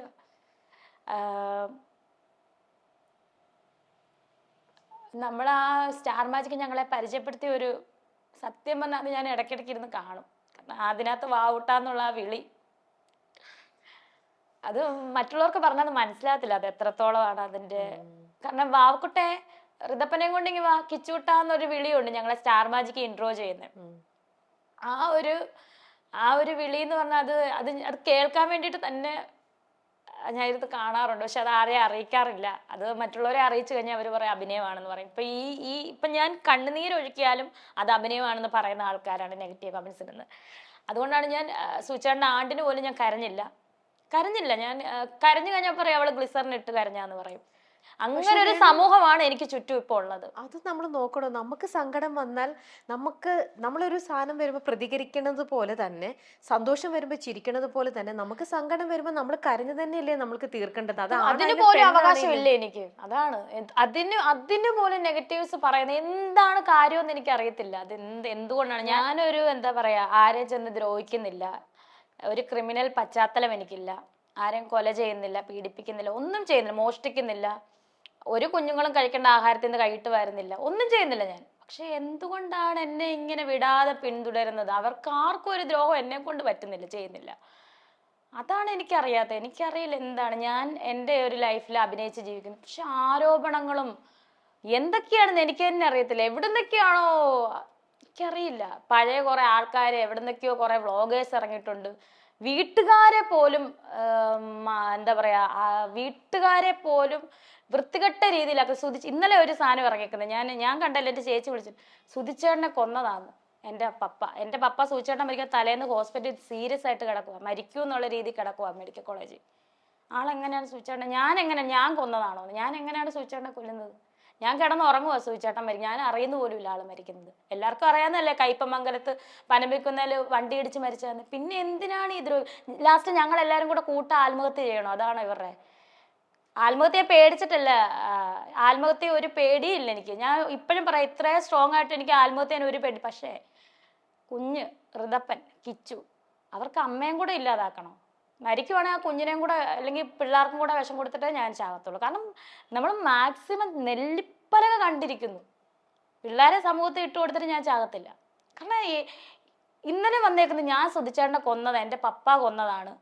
നമ്മളാ സ്റ്റാർ മാജിക്ക് ഞങ്ങളെ പരിചയപ്പെടുത്തിയ ഒരു, സത്യം പറഞ്ഞാൽ അത് ഞാൻ ഇടയ്ക്കിടയ്ക്ക് ഇരുന്ന് കാണും. കാരണം അതിനകത്ത് വാവൂട്ടാന്നുള്ള ആ വിളി, അത് മറ്റുള്ളവർക്ക് പറഞ്ഞത് മനസ്സിലാകത്തില്ല അത് എത്രത്തോളമാണ് അതിന്റെ. കാരണം വാവക്കുട്ടെ ഋതപ്പനെയും കൊണ്ടെങ്കിൽ വാ കിച്ചൂട്ടാന്നൊരു വിളിയുണ്ട് ഞങ്ങളെ സ്റ്റാർ മാജിക്ക് ഇൻട്രോ ചെയ്യുന്നത്. ആ ഒരു വിളി എന്ന് പറഞ്ഞാൽ അത് കേൾക്കാൻ വേണ്ടിയിട്ട് തന്നെ ഞാൻ ഇത് കാണാറുണ്ട്, പക്ഷെ അത് ആരെയും അറിയിക്കാറില്ല. അത് മറ്റുള്ളവരെ അറിയിച്ചു കഴിഞ്ഞാൽ അവർ പറയും അഭിനയമാണെന്ന് പറയും. ഇപ്പൊ ഞാൻ കണ്ണുനീരൊഴുക്കിയാലും അത് അഭിനയമാണെന്ന് പറയുന്ന ആൾക്കാരാണ് നെഗറ്റീവ് കമന്റ്സ് ഇടുന്നത്. അതുകൊണ്ടാണ് ഞാൻ സൂചേട്ടൻ്റെ ആണ്ടിന് പോലും ഞാൻ കരഞ്ഞില്ല. ഞാൻ കരഞ്ഞു കഴിഞ്ഞാൽ പറയും അവള് ഗ്ലിസറിൻ ഇട്ട് കരഞ്ഞാന്ന് പറയും. അങ്ങനെ ഒരു സമൂഹമാണ് എനിക്ക് ചുറ്റും ഇപ്പോൾ ഉള്ളത്. അത് നമ്മൾ നോക്കണം. നമുക്ക് സങ്കടം വന്നാൽ നമ്മളൊരു സാധനം വരുമ്പോൾ പ്രതികരിക്കുന്നത് പോലെ തന്നെ, സന്തോഷം വരുമ്പോൾ ചിരിക്കണത് പോലെ തന്നെ, നമുക്ക് സങ്കടം വരുമ്പോൾ നമ്മൾ കരഞ്ഞു തന്നെയല്ലേ നമ്മൾക്ക് തീർക്കേണ്ടത്. അത് അതിന് പോലും അവകാശമില്ല എനിക്ക്. അതാണ് അതിന് പോലും നെഗറ്റീവ്സ് പറയുന്നത് എന്താണ് കാര്യമെന്ന് എനിക്ക് അറിയത്തില്ല. അത് എന്തുകൊണ്ടാണ്. ഞാനൊരു എന്താ പറയാ, ആരെയും ചെന്ന് ദ്രോഹിക്കുന്നില്ല, ഒരു ക്രിമിനൽ പശ്ചാത്തലം എനിക്കില്ല, ആരെയും കൊല ചെയ്യുന്നില്ല, പീഡിപ്പിക്കുന്നില്ല, ഒന്നും ചെയ്യുന്നില്ല, മോഷ്ടിക്കുന്നില്ല, ഒരു കുഞ്ഞുങ്ങളും കഴിക്കേണ്ട ആഹാരത്തിൽ നിന്ന് കൈയിട്ട് വരുന്നില്ല, ഒന്നും ചെയ്യുന്നില്ല ഞാൻ. പക്ഷെ എന്തുകൊണ്ടാണ് എന്നെ ഇങ്ങനെ വിടാതെ പിന്തുടരുന്നത്? അവർക്ക് ആർക്കും ഒരു ദ്രോഹം എന്നെ കൊണ്ട് ചെയ്യുന്നില്ല. അതാണ് എനിക്കറിയാത്തത്. എനിക്കറിയില്ല എന്താണ്. ഞാൻ എൻ്റെ ഒരു ലൈഫിൽ അഭിനയിച്ച് ജീവിക്കുന്നു, പക്ഷെ ആരോപണങ്ങളും എന്തൊക്കെയാണെന്ന് എനിക്ക് തന്നെ അറിയത്തില്ല. എവിടുന്നൊക്കെയാണോ എനിക്കറിയില്ല. പഴയ കുറെ ആൾക്കാരെ എവിടുന്നൊക്കെയോ കുറെ വ്ളോഗേഴ്സ് ഇറങ്ങിയിട്ടുണ്ട്. വീട്ടുകാരെ പോലും എന്താ പറയാ, വീട്ടുകാരെ പോലും വൃത്തികെട്ട രീതിയിലൊക്കെ ഇന്നലെ ഒരു സാധനം ഇറങ്ങിക്കുന്നത് ഞാൻ കണ്ടല്ലോ. എൻ്റെ ചേച്ചി വിളിച്ചു, സുധിച്ചേട്ടനെ കൊന്നതാന്ന് എൻ്റെ പപ്പ സുധിച്ചേട്ടൻ മരിക്കാൻ തലേന്ന് ഹോസ്പിറ്റലിൽ സീരിയസ് ആയിട്ട് കിടക്കുക, മരിക്കൂ എന്നുള്ള രീതി കിടക്കുക മെഡിക്കൽ കോളേജിൽ. ആളെങ്ങനെയാണ് സുധിച്ചേട്ടൻ, ഞാൻ കൊന്നതാണോ? ഞാൻ എങ്ങനെയാണ് സുധിച്ചേട്ടനെ കൊല്ലുന്നത്? ഞാൻ കിടന്നുറങ്ങുക സുധിച്ചേട്ടൻ മരിക്കും, ഞാൻ അറിയുന്ന പോലും ഇല്ല ആള് മരിക്കുന്നത്. എല്ലാവർക്കും അറിയാവുന്നല്ലേ കയ്പമംഗലത്ത് പനമ്പിക്കുന്നതിൽ വണ്ടി ഇടിച്ച് മരിച്ചതെന്ന്. പിന്നെ എന്തിനാണ് ഇത്? ലാസ്റ്റ് ഞങ്ങൾ എല്ലാവരും കൂടെ ആത്മഹത്യ ചെയ്യണോ? അതാണോ ഇവരുടെ ആത്മഹത്യയെ പേടിച്ചിട്ടല്ല. ആത്മഹത്യ ഒരു പേടിയില്ല എനിക്ക്. ഞാൻ ഇപ്പോഴും പറയാം, ഇത്രയും സ്ട്രോങ് ആയിട്ട് എനിക്ക് ആത്മഹത്യന് ഒരു പേടി. പക്ഷേ കുഞ്ഞ് ഋതപ്പൻ കിച്ചു, അവർക്ക് അമ്മയും കൂടെ ഇല്ലാതാക്കണം. മരിക്കുവാണെങ്കിൽ ആ കുഞ്ഞിനെയും കൂടെ അല്ലെങ്കിൽ പിള്ളേർക്കും കൂടെ വിഷം കൊടുത്തിട്ടേ ഞാൻ ചാകത്തുള്ളൂ. കാരണം നമ്മൾ മാക്സിമം നെല്ലിപ്പലക കണ്ടിരിക്കുന്നു. പിള്ളേരെ സമൂഹത്തിൽ ഇട്ട് കൊടുത്തിട്ട് ഞാൻ ചാകത്തില്ല. കാരണം ഇന്നലെ വന്നേക്കുന്നത് ഞാൻ സുധിച്ചേട്ടനെ കൊന്നത് എൻ്റെ പപ്പ കൊന്നതാണ്.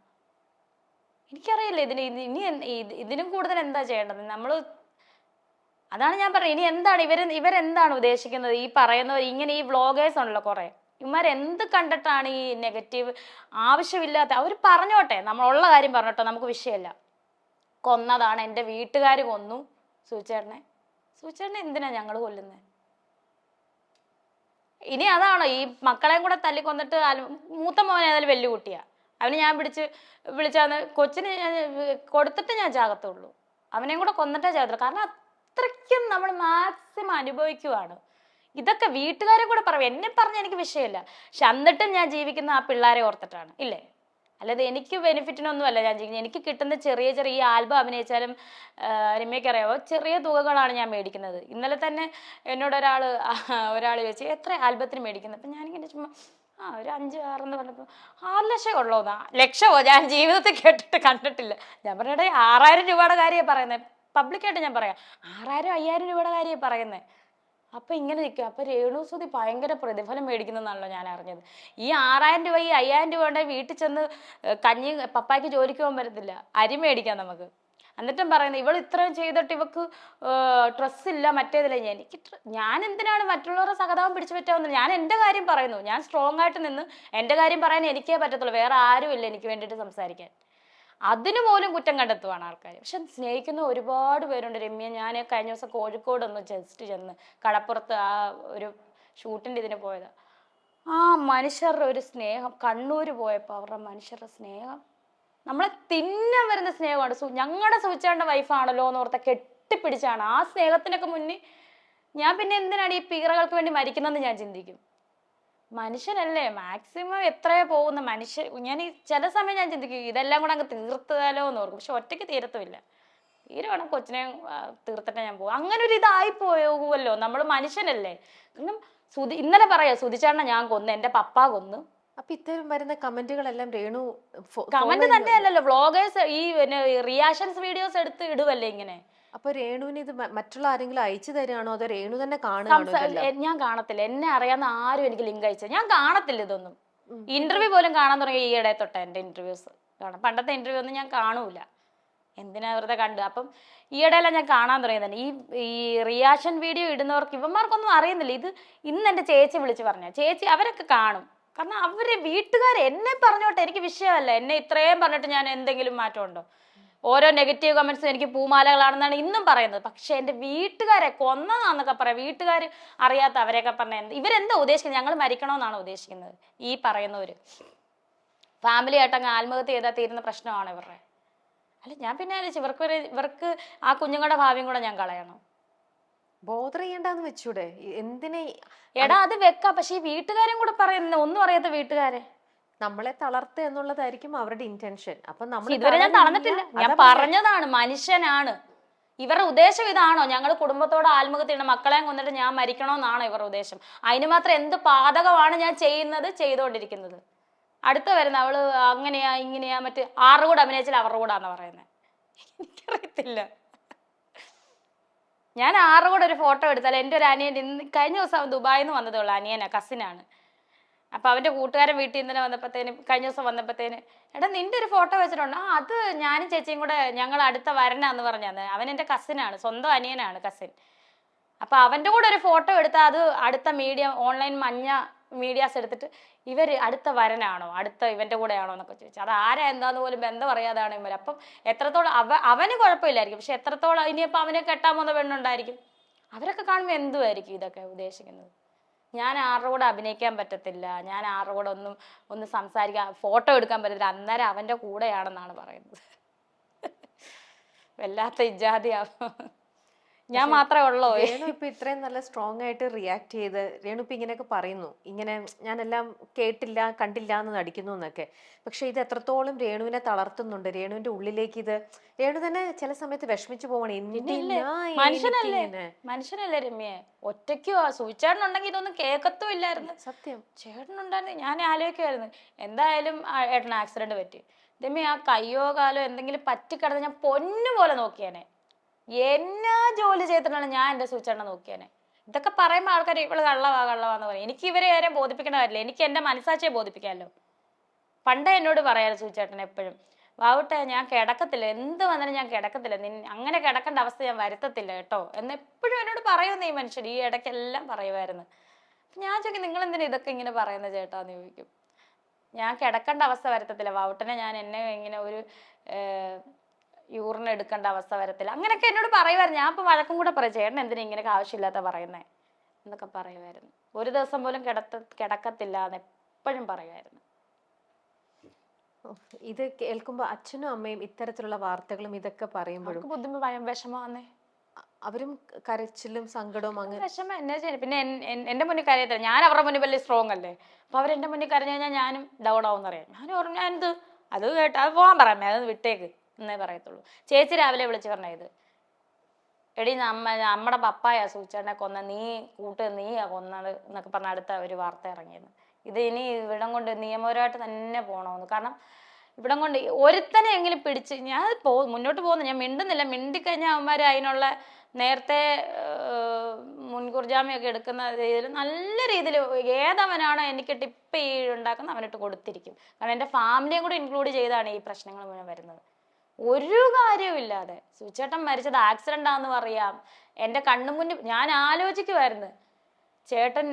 എനിക്കറിയില്ല ഇതിനും കൂടുതൽ എന്താ ചെയ്യേണ്ടത് നമ്മൾ. അതാണ് ഞാൻ പറയുന്നത്. ഇനി എന്താണ് ഇവരെന്താണ് ഉദ്ദേശിക്കുന്നത്? ഈ പറയുന്നവർ ഇങ്ങനെ ഈ വ്ളോഗേഴ്സ് ഉണ്ടല്ലോ കുറെ, ഇവന്മാരെന്ത് കണ്ടിട്ടാണ് ഈ നെഗറ്റീവ് ആവശ്യമില്ലാത്ത അവർ പറഞ്ഞോട്ടെ, നമ്മളുള്ള കാര്യം പറഞ്ഞോട്ടെ, നമുക്ക് വിഷയമല്ല. കൊന്നതാണ്, എൻ്റെ വീട്ടുകാർ കൊന്നു സൂചേട്ടനെ എന്തിനാ ഞങ്ങൾ കൊല്ലുന്നത്? ഇനി അതാണോ ഈ മക്കളെയും കൂടെ തല്ലിക്കൊന്നിട്ട്? മൂത്ത മോനെ ഏതായാലും വലിയ കുട്ടിയാ, അവന് ഞാൻ വിളിച്ചാന്ന് കൊച്ചിന് ഞാൻ കൊടുത്തിട്ട് ഞാൻ ചാകത്തുള്ളൂ. അവനെയും കൂടെ കൊന്നിട്ടേ ചാകത്തുള്ളൂ. കാരണം അത്രയ്ക്കും നമ്മൾ മാക്സിമം അനുഭവിക്കുവാണ്. ഇതൊക്കെ വീട്ടുകാരെ കൂടെ പറയും. എന്നെ പറഞ്ഞ എനിക്ക് വിഷയമില്ല, പക്ഷെ എന്നിട്ടും ഞാൻ ജീവിക്കുന്ന ആ പിള്ളേരെ ഓർത്തിട്ടാണ്, ഇല്ലേ? അല്ലാതെ എനിക്ക് ബെനിഫിറ്റിനൊന്നും അല്ല ഞാൻ ജീവിക്കുന്നത്. എനിക്ക് കിട്ടുന്ന ചെറിയ ഈ ആൽബം അഭിനയിച്ചാലും രമ്യയ്ക്ക് അറിയാമോ, ചെറിയ തുകകളാണ് ഞാൻ മേടിക്കുന്നത്. ഇന്നലെ തന്നെ എന്നോട് ഒരാൾ ചോദിച്ചു എത്ര ആൽബത്തിന് മേടിക്കുന്നത്? അപ്പം ഞാനിങ്ങനെ ചുമ്മാ ഒരു 5-6 എന്ന് പറഞ്ഞപ്പോൾ 6 ലക്ഷം ഉള്ളൂന്നാ. ലക്ഷമോ? ഞാൻ ജീവിതത്തിൽ കണ്ടിട്ടില്ല. ഞാൻ പറഞ്ഞേ 6000 രൂപയുടെ കാര്യമാണ് പറയുന്നത്. പബ്ലിക്കായിട്ട് ഞാൻ പറയാം, 6000-5000 രൂപയുടെ കാര്യമാണ് പറയുന്നത്. അപ്പൊ ഇങ്ങനെ നിൽക്കുക. അപ്പൊ രേണുസുതി ഭയങ്കര പ്രതിഫലം മേടിക്കുന്നതാണല്ലോ ഞാൻ അറിഞ്ഞത്. ഈ 6000 രൂപ 5000 രൂപ ഉണ്ടെങ്കിൽ വീട്ടിൽ ചെന്ന് കഞ്ഞി പപ്പായ്ക്ക് ജോലിക്ക് പോകാൻ പറ്റത്തില്ല, അരി മേടിക്കാം നമുക്ക്. എന്നിട്ടും പറയുന്നത് ഇവൾ ഇത്രയും ചെയ്തിട്ട് ഇവക്ക് ഡ്രസ്സില്ല മറ്റേതില്ല. ഞാൻ എന്തിനാണ് മറ്റുള്ളവരുടെ സഹതാപം പിടിച്ചു പറ്റാവുന്നത്? ഞാൻ എൻ്റെ കാര്യം പറയുന്നു. ഞാൻ സ്ട്രോങ് ആയിട്ട് നിന്ന് എൻ്റെ കാര്യം പറയാൻ എനിക്കേ പറ്റത്തുള്ളൂ. വേറെ ആരും ഇല്ല എനിക്ക് വേണ്ടിയിട്ട് സംസാരിക്കാൻ. അതിനു പോലും കുറ്റം കണ്ടെത്തുവാണ് ആൾക്കാർ. പക്ഷെ സ്നേഹിക്കുന്ന ഒരുപാട് പേരുണ്ട് രമ്യ. ഞാൻ കഴിഞ്ഞ ദിവസം കോഴിക്കോട് ഒന്ന് ജസ്റ്റ് ചെന്ന് കടപ്പുറത്ത് ആ ഒരു ഷൂട്ടിൻ്റെ ഇതിന് പോയത്. ആ മനുഷ്യരുടെ ഒരു സ്നേഹം, കണ്ണൂർ പോയപ്പോൾ അവരുടെ മനുഷ്യരുടെ സ്നേഹം, നമ്മളെ തിന്നാൻ വരുന്ന സ്നേഹമാണ്. ഞങ്ങളുടെ സൂചിച്ചേണ്ട വൈഫാണല്ലോ എന്ന് ഓർത്ത കെട്ടിപ്പിടിച്ചാണ്. ആ സ്നേഹത്തിനൊക്കെ മുന്നിൽ ഞാൻ പിന്നെ എന്തിനാണ് ഈ പീറകൾക്ക് വേണ്ടി മരിക്കുന്നതെന്ന് ഞാൻ ചിന്തിക്കും. മനുഷ്യനല്ലേ മാക്സിമം എത്രയോ പോകുന്ന മനുഷ്യൻ. ഞാൻ ചില സമയം ഞാൻ ചിന്തിക്കും ഇതെല്ലാം കൂടെ അങ്ങ് തീർത്താലോ എന്ന് ഓർക്കും. പക്ഷെ ഒറ്റയ്ക്ക് തീരത്തുമില്ല. തീരുവാണ് കൊച്ചിനെ തീർത്തിട്ട് ഞാൻ പോകും. അങ്ങനെ ഒരു ഇതായി പോകുമല്ലോ. നമ്മൾ മനുഷ്യനല്ലേ. കാരണം ഇന്നലെ പറയാ സുധിച്ചേട്ടനെ ഞാൻ കൊന്നു, എൻ്റെ പപ്പ കൊന്നു. അപ്പൊ ഇത്തരം വരുന്ന കമന്റുകളെല്ലാം രേണു കമന്റ് തന്നെയല്ലല്ലോ, വ്ളോഗേഴ്സ് ഈ റിയാക്ഷൻസ് വീഡിയോസ് എടുത്ത് ഇടുവല്ലേ ഇങ്ങനെ. അപ്പൊ രേണുവിന് ഇത് മറ്റുള്ള ആരെങ്കിലും അയച്ചു തരാണോ അതോ രേണു തന്നെ കാണുകയാണോ? ഞാൻ കാണത്തില്ല. എന്നെ അറിയാവുന്ന ആരും എനിക്ക് ലിങ്ക് അയച്ചത് ഞാൻ കാണത്തില്ല. ഇതൊന്നും ഇന്റർവ്യൂ പോലും കാണാൻ തുടങ്ങിയ ഈയിടെ തൊട്ട എൻ്റെ ഇന്റർവ്യൂസ് കാണാം. പണ്ടത്തെ ഇന്റർവ്യൂ ഒന്നും ഞാൻ കാണൂല, എന്തിനാ വെറുതെ കണ്ട്. അപ്പം ഈയിടെയെല്ലാം ഞാൻ കാണാൻ തുടങ്ങിയത് തന്നെ. ഈ റിയാക്ഷൻ വീഡിയോ ഇടുന്നവർക്ക് ഇവന്മാർക്കൊന്നും അറിയുന്നില്ല. ഇത് ഇന്ന് എൻ്റെ ചേച്ചി വിളിച്ച് പറഞ്ഞ ചേച്ചി അവരൊക്കെ കാണും. കാരണം അവര് വീട്ടുകാർ എന്നെ പറഞ്ഞോട്ടെ, എനിക്ക് വിഷയമല്ല. എന്നെ ഇത്രയും പറഞ്ഞിട്ട് ഞാൻ എന്തെങ്കിലും മാറ്റമുണ്ടോ? ഓരോ നെഗറ്റീവ് കമന്റ്സും എനിക്ക് പൂമാലകളാണെന്നാണ് ഇന്നും പറയുന്നത്. പക്ഷെ എൻ്റെ വീട്ടുകാരെ കൊന്നതാന്നൊക്കെ പറയാം. വീട്ടുകാർ അറിയാത്ത അവരെയൊക്കെ പറഞ്ഞ ഇവരെന്താ ഉദ്ദേശിക്കുന്നത്? ഞങ്ങൾ മരിക്കണമെന്നാണ് ഉദ്ദേശിക്കുന്നത് ഈ പറയുന്നവര്. ഫാമിലി ആയിട്ട് അങ്ങ് ആത്മഹത്യ ചെയ്താൽ തീരുന്ന പ്രശ്നമാണ് ഇവരുടെ. അല്ല ഞാൻ പിന്നെ ആലോചിച്ചു ഇവർക്ക് ആ കുഞ്ഞുങ്ങളുടെ ഭാവിയും കൂടെ ഞാൻ കളയണം. ബോധർ ചെയ്യണ്ടെന്ന് വെച്ചൂടെ? എന്തിനെ? എടാ അത് വെക്കാം, പക്ഷെ ഈ വീട്ടുകാരും കൂടെ പറയുന്ന ഒന്നും അറിയാത്ത വീട്ടുകാരെ നമ്മളെ തളർത്തുക എന്നുള്ളതായിരിക്കും അവരുടെ ഇന്റൻഷൻ. അപ്പൊ നമ്മൾ ഇതുവരെ ഞാൻ തളർന്നിട്ടില്ല. ഞാൻ പറഞ്ഞതാണ് മനുഷ്യനാണ്. ഇവരുടെ ഉദ്ദേശം ഇതാണോ? ഞങ്ങൾ കുടുംബത്തോട് ആത്മഹത്യ ചെയ്യണം, മക്കളെയും കൊന്നിട്ട് ഞാൻ മരിക്കണമെന്നാണോ ഇവരുടെ ഉദ്ദേശം? അതിന് മാത്രം എന്ത് പാതകമാണ് ഞാൻ ചെയ്തുകൊണ്ടിരിക്കുന്നത്? അടുത്ത വരുന്ന അവള് അങ്ങനെയാ ഇങ്ങനെയാ മറ്റേ ആരുടെ കൂടെ അഭിനയിച്ചാൽ അവരുടെ കൂടാന്ന് പറയുന്നത്. എനിക്കറിയത്തില്ല. ഞാൻ ആരുടെ കൂടെ ഒരു ഫോട്ടോ എടുത്താൽ എൻ്റെ ഒരു അനിയൻ കഴിഞ്ഞ ദിവസം ദുബായിൽ നിന്ന് വന്നതേ ഉള്ളൂ. അനിയനാ, കസിനാണ്. അപ്പൊ അവന്റെ കൂട്ടുകാരൻ വീട്ടിൽ ഇന്നലെ വന്നപ്പോഴത്തേന് കഴിഞ്ഞ ദിവസം വന്നപ്പോഴത്തേന് എടാ നിന്റെ ഒരു ഫോട്ടോ വെച്ചിട്ടുണ്ട്. അത് ഞാനും ചേച്ചിയും കൂടെ ഞങ്ങൾ അടുത്ത വരനാന്ന് പറഞ്ഞാന്ന്. അവൻ എൻ്റെ കസിനാണ്, സ്വന്തം അനിയനാണ് കസിൻ. അപ്പൊ അവന്റെ കൂടെ ഒരു ഫോട്ടോ എടുത്താൽ അത് അടുത്ത മീഡിയ ഓൺലൈൻ മഞ്ഞ മീഡിയാസ് എടുത്തിട്ട് ഇവര് അടുത്ത വരനാണോ, അടുത്ത ഇവന്റെ കൂടെ ആണോ എന്നൊക്കെ ചോദിച്ചു. അത് ആരാ എന്താന്ന് പോലും ബന്ധം അറിയാതാണ് ഇവർ. അപ്പം എത്രത്തോളം അവന് കുഴപ്പമില്ലായിരിക്കും, പക്ഷെ എത്രത്തോളം ഇനിയിപ്പോൾ അവനെ കെട്ടാൻ പോകുന്ന പെണ്ണുണ്ടായിരിക്കും. അവരൊക്കെ കാണുമ്പോൾ എന്തുമായിരിക്കും ഇതൊക്കെ ഉദ്ദേശിക്കുന്നത്? ഞാൻ ആരുടെ കൂടെ അഭിനയിക്കാൻ പറ്റത്തില്ല, ഞാൻ ആരുടെ കൂടെ ഒന്ന് സംസാരിക്കാൻ ഫോട്ടോ എടുക്കാൻ പറ്റത്തില്ല, അന്നേരം അവന്റെ കൂടെയാണെന്നാണ് പറയുന്നത്. വല്ലാത്ത ഇജാതിയാവും. ഞാൻ മാത്രമേ ഉള്ളൂ. രേണു ഇപ്പൊ ഇത്രയും നല്ല സ്ട്രോങ് ആയിട്ട് റിയാക്ട് ചെയ്ത് രേണു ഇപ്പൊ ഇങ്ങനെയൊക്കെ പറയുന്നു, ഇങ്ങനെ ഞാനെല്ലാം കേട്ടില്ല കണ്ടില്ല എന്ന് നടിക്കുന്നു എന്നൊക്കെ. പക്ഷെ ഇത് എത്രത്തോളം രേണുവിനെ തളർത്തുന്നുണ്ട്, രേണുവിന്റെ ഉള്ളിലേക്ക് ഇത് രേണു തന്നെ ചില സമയത്ത് വിഷമിച്ചു പോകണം. മനുഷ്യനല്ലേ രമ്യെ? ഒറ്റയ്ക്കോ സൂചേട്ടനുണ്ടെങ്കിൽ ഇതൊന്നും കേൾക്കത്തും ഇല്ലായിരുന്നു. സത്യം. ചേട്ടനുണ്ടായിരുന്നു. ഞാൻ ആലോചിക്കുമായിരുന്നു എന്തായാലും ഏട്ടന് ആക്സിഡന്റ് പറ്റി. രമ്യ ആ കയ്യോ കാലോ എന്തെങ്കിലും പറ്റിക്കിടന്ന് ഞാൻ പൊന്നു പോലെ നോക്കിയാനെ. എന്നാ ജോലി ചെയ്തിട്ടാണ് ഞാൻ എൻ്റെ സൂചേട്ടനെ നോക്കിയാനെ. ഇതൊക്കെ പറയുമ്പോൾ ആൾക്കാർ ഇവള് കള്ളവാന്ന് പറയും. എനിക്ക് ഇവരെ ആരെയും ബോധിപ്പിക്കേണ്ട കാര്യമില്ല, എനിക്ക് എൻ്റെ മനസ്സാക്ഷിയെ ബോധിപ്പിക്കാമല്ലോ. പണ്ടേ എന്നോട് പറയാറ് സൂചേട്ടൻ എപ്പോഴും, വാവട്ടെ ഞാൻ കിടക്കത്തില്ല, എന്ത് വന്നാലും ഞാൻ കിടക്കത്തില്ല, അങ്ങനെ കിടക്കേണ്ട അവസ്ഥ ഞാൻ വരുത്തത്തില്ല കേട്ടോ എന്നെപ്പോഴും എന്നോട് പറയുന്ന ഈ മനുഷ്യൻ ഈ ഇടയ്ക്കെല്ലാം പറയുമായിരുന്നു. ഞാൻ ചോദിക്കും നിങ്ങൾ എന്തിനാ ഇതൊക്കെ ഇങ്ങനെ പറയുന്നത് ചേട്ടാന്ന് ചോദിക്കും. ഞാൻ കിടക്കേണ്ട അവസ്ഥ വരുത്തത്തില്ല, വാവട്ടനെ ഞാൻ എന്നെ ഇങ്ങനെ ഒരു യൂറിൻ എടുക്കേണ്ട അവസ്ഥ വരത്തില്ല, അങ്ങനെയൊക്കെ എന്നോട് പറയുമായിരുന്നു. ഞാൻ ഇപ്പം വഴക്കും കൂടെ പറയും, ചേട്ടൻ എന്തിനാ ഇങ്ങനെയൊക്കെ ആവശ്യമില്ലാത്ത പറയുന്നേ എന്നൊക്കെ പറയുമായിരുന്നു. ഒരു ദിവസം പോലും കിടക്കത്തില്ല എന്ന് എപ്പോഴും പറയുമായിരുന്നു. ഇത് കേൾക്കുമ്പോ അച്ഛനും അമ്മയും ഇത്തരത്തിലുള്ള വാർത്തകളും ഇതൊക്കെ പറയുമ്പോഴും ബുദ്ധിമുട്ട് വിഷമമാന്നേ. അവരും കരച്ചിലും സങ്കടവും അങ്ങനെ വിഷമം എന്നാ ചെയ്യും. പിന്നെ എന്റെ മുന്നിൽ കരയത്തില്ല, ഞാൻ അവരുടെ മുന്നിൽ വലിയ സ്ട്രോങ് അല്ലേ. അപ്പൊ അവരെന്റെ മുന്നിൽ കരഞ്ഞു കഴിഞ്ഞാൽ ഞാനും ഡൗൺ ആവും എന്നറിയാം. ഞാൻ എന്ത് അത് കേട്ട് അത് പോകാൻ പറയാമേ, അത് വിട്ടേക്ക് എന്നേ പറയത്തുള്ളൂ. ചേച്ചി രാവിലെ വിളിച്ച് പറഞ്ഞ ഇത് എടി നമ്മുടെ പപ്പായ സൂചേട്ടനെ കൊന്ന, നീയാ കൊന്നത് എന്നൊക്കെ പറഞ്ഞ അടുത്ത ഒരു വാർത്ത ഇറങ്ങിയത്. ഇത് ഇനി ഇവിടം കൊണ്ട് നിയമപരമായിട്ട് തന്നെ പോകണമെന്ന്. കാരണം ഇവിടം കൊണ്ട് ഒരുത്തനെ എങ്കിലും പിടിച്ച് ഞാൻ മുന്നോട്ട് പോകുന്നു. ഞാൻ മിണ്ടുന്നില്ല, മിണ്ടിക്കഴിഞ്ഞാൽ അവന്മാർ അതിനുള്ള നേരത്തെ മുൻകൂർ ജാമ്യമൊക്കെ എടുക്കുന്ന രീതിയിൽ നല്ല രീതിയിൽ ഏതവനാണോ എനിക്ക് ടിപ്പ് ഉണ്ടാക്കുന്ന അവനിട്ട് കൊടുത്തിരിക്കും. കാരണം എൻ്റെ ഫാമിലിയും കൂടി ഇൻക്ലൂഡ് ചെയ്താണ് ഈ പ്രശ്നങ്ങൾ മുഴുവൻ വരുന്നത്. ഒരു കാര്യവുമില്ലാതെ സുചേട്ടൻ മരിച്ചത് ആക്സിഡന്റ് ആണെന്ന് പറയാം, എൻ്റെ കണ്ണുമുന്നിൽ ഞാൻ ആലോചിക്കുമായിരുന്നു ചേട്ടൻ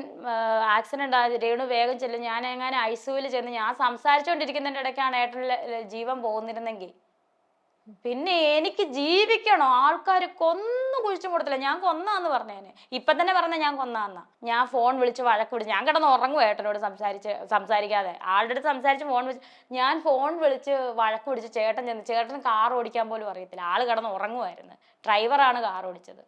ആക്സിഡന്റ് ആയത്, രേണു വേഗം ചെല്ലും, ഞാൻ എങ്ങനെ ഐസിയുവിൽ ചെന്ന് ഞാൻ സംസാരിച്ചുകൊണ്ടിരിക്കുന്നതിൻ്റെ ഇടയ്ക്കാണ് ഏട്ടൻ്റെ ജീവൻ പോകുന്നിരുന്നെങ്കിൽ പിന്നെ എനിക്ക് ജീവിക്കണോ? ആൾക്കാർ കൊന്നു കുഴിച്ചു കൊടുത്തില്ല, ഞാൻ കൊന്നാന്ന് പറഞ്ഞേനെ. ഇപ്പൊ തന്നെ പറഞ്ഞ ഞാൻ കൊന്നാന്ന. ഞാൻ ഫോൺ വിളിച്ച് വഴക്ക് പിടിച്ച് ഞാൻ കിടന്ന് ഉറങ്ങും ഏട്ടനോട് സംസാരിക്കാതെ ആളുടെ അടുത്ത് സംസാരിച്ച് ഞാൻ ഫോൺ വിളിച്ച് വഴക്ക് പിടിച്ച് ചേട്ടന് കാർ ഓടിക്കാൻ പോലും അറിയത്തില്ല, ആള് കിടന്ന് ഉറങ്ങുമായിരുന്നു. ഡ്രൈവറാണ് കാർ ഓടിച്ചത്.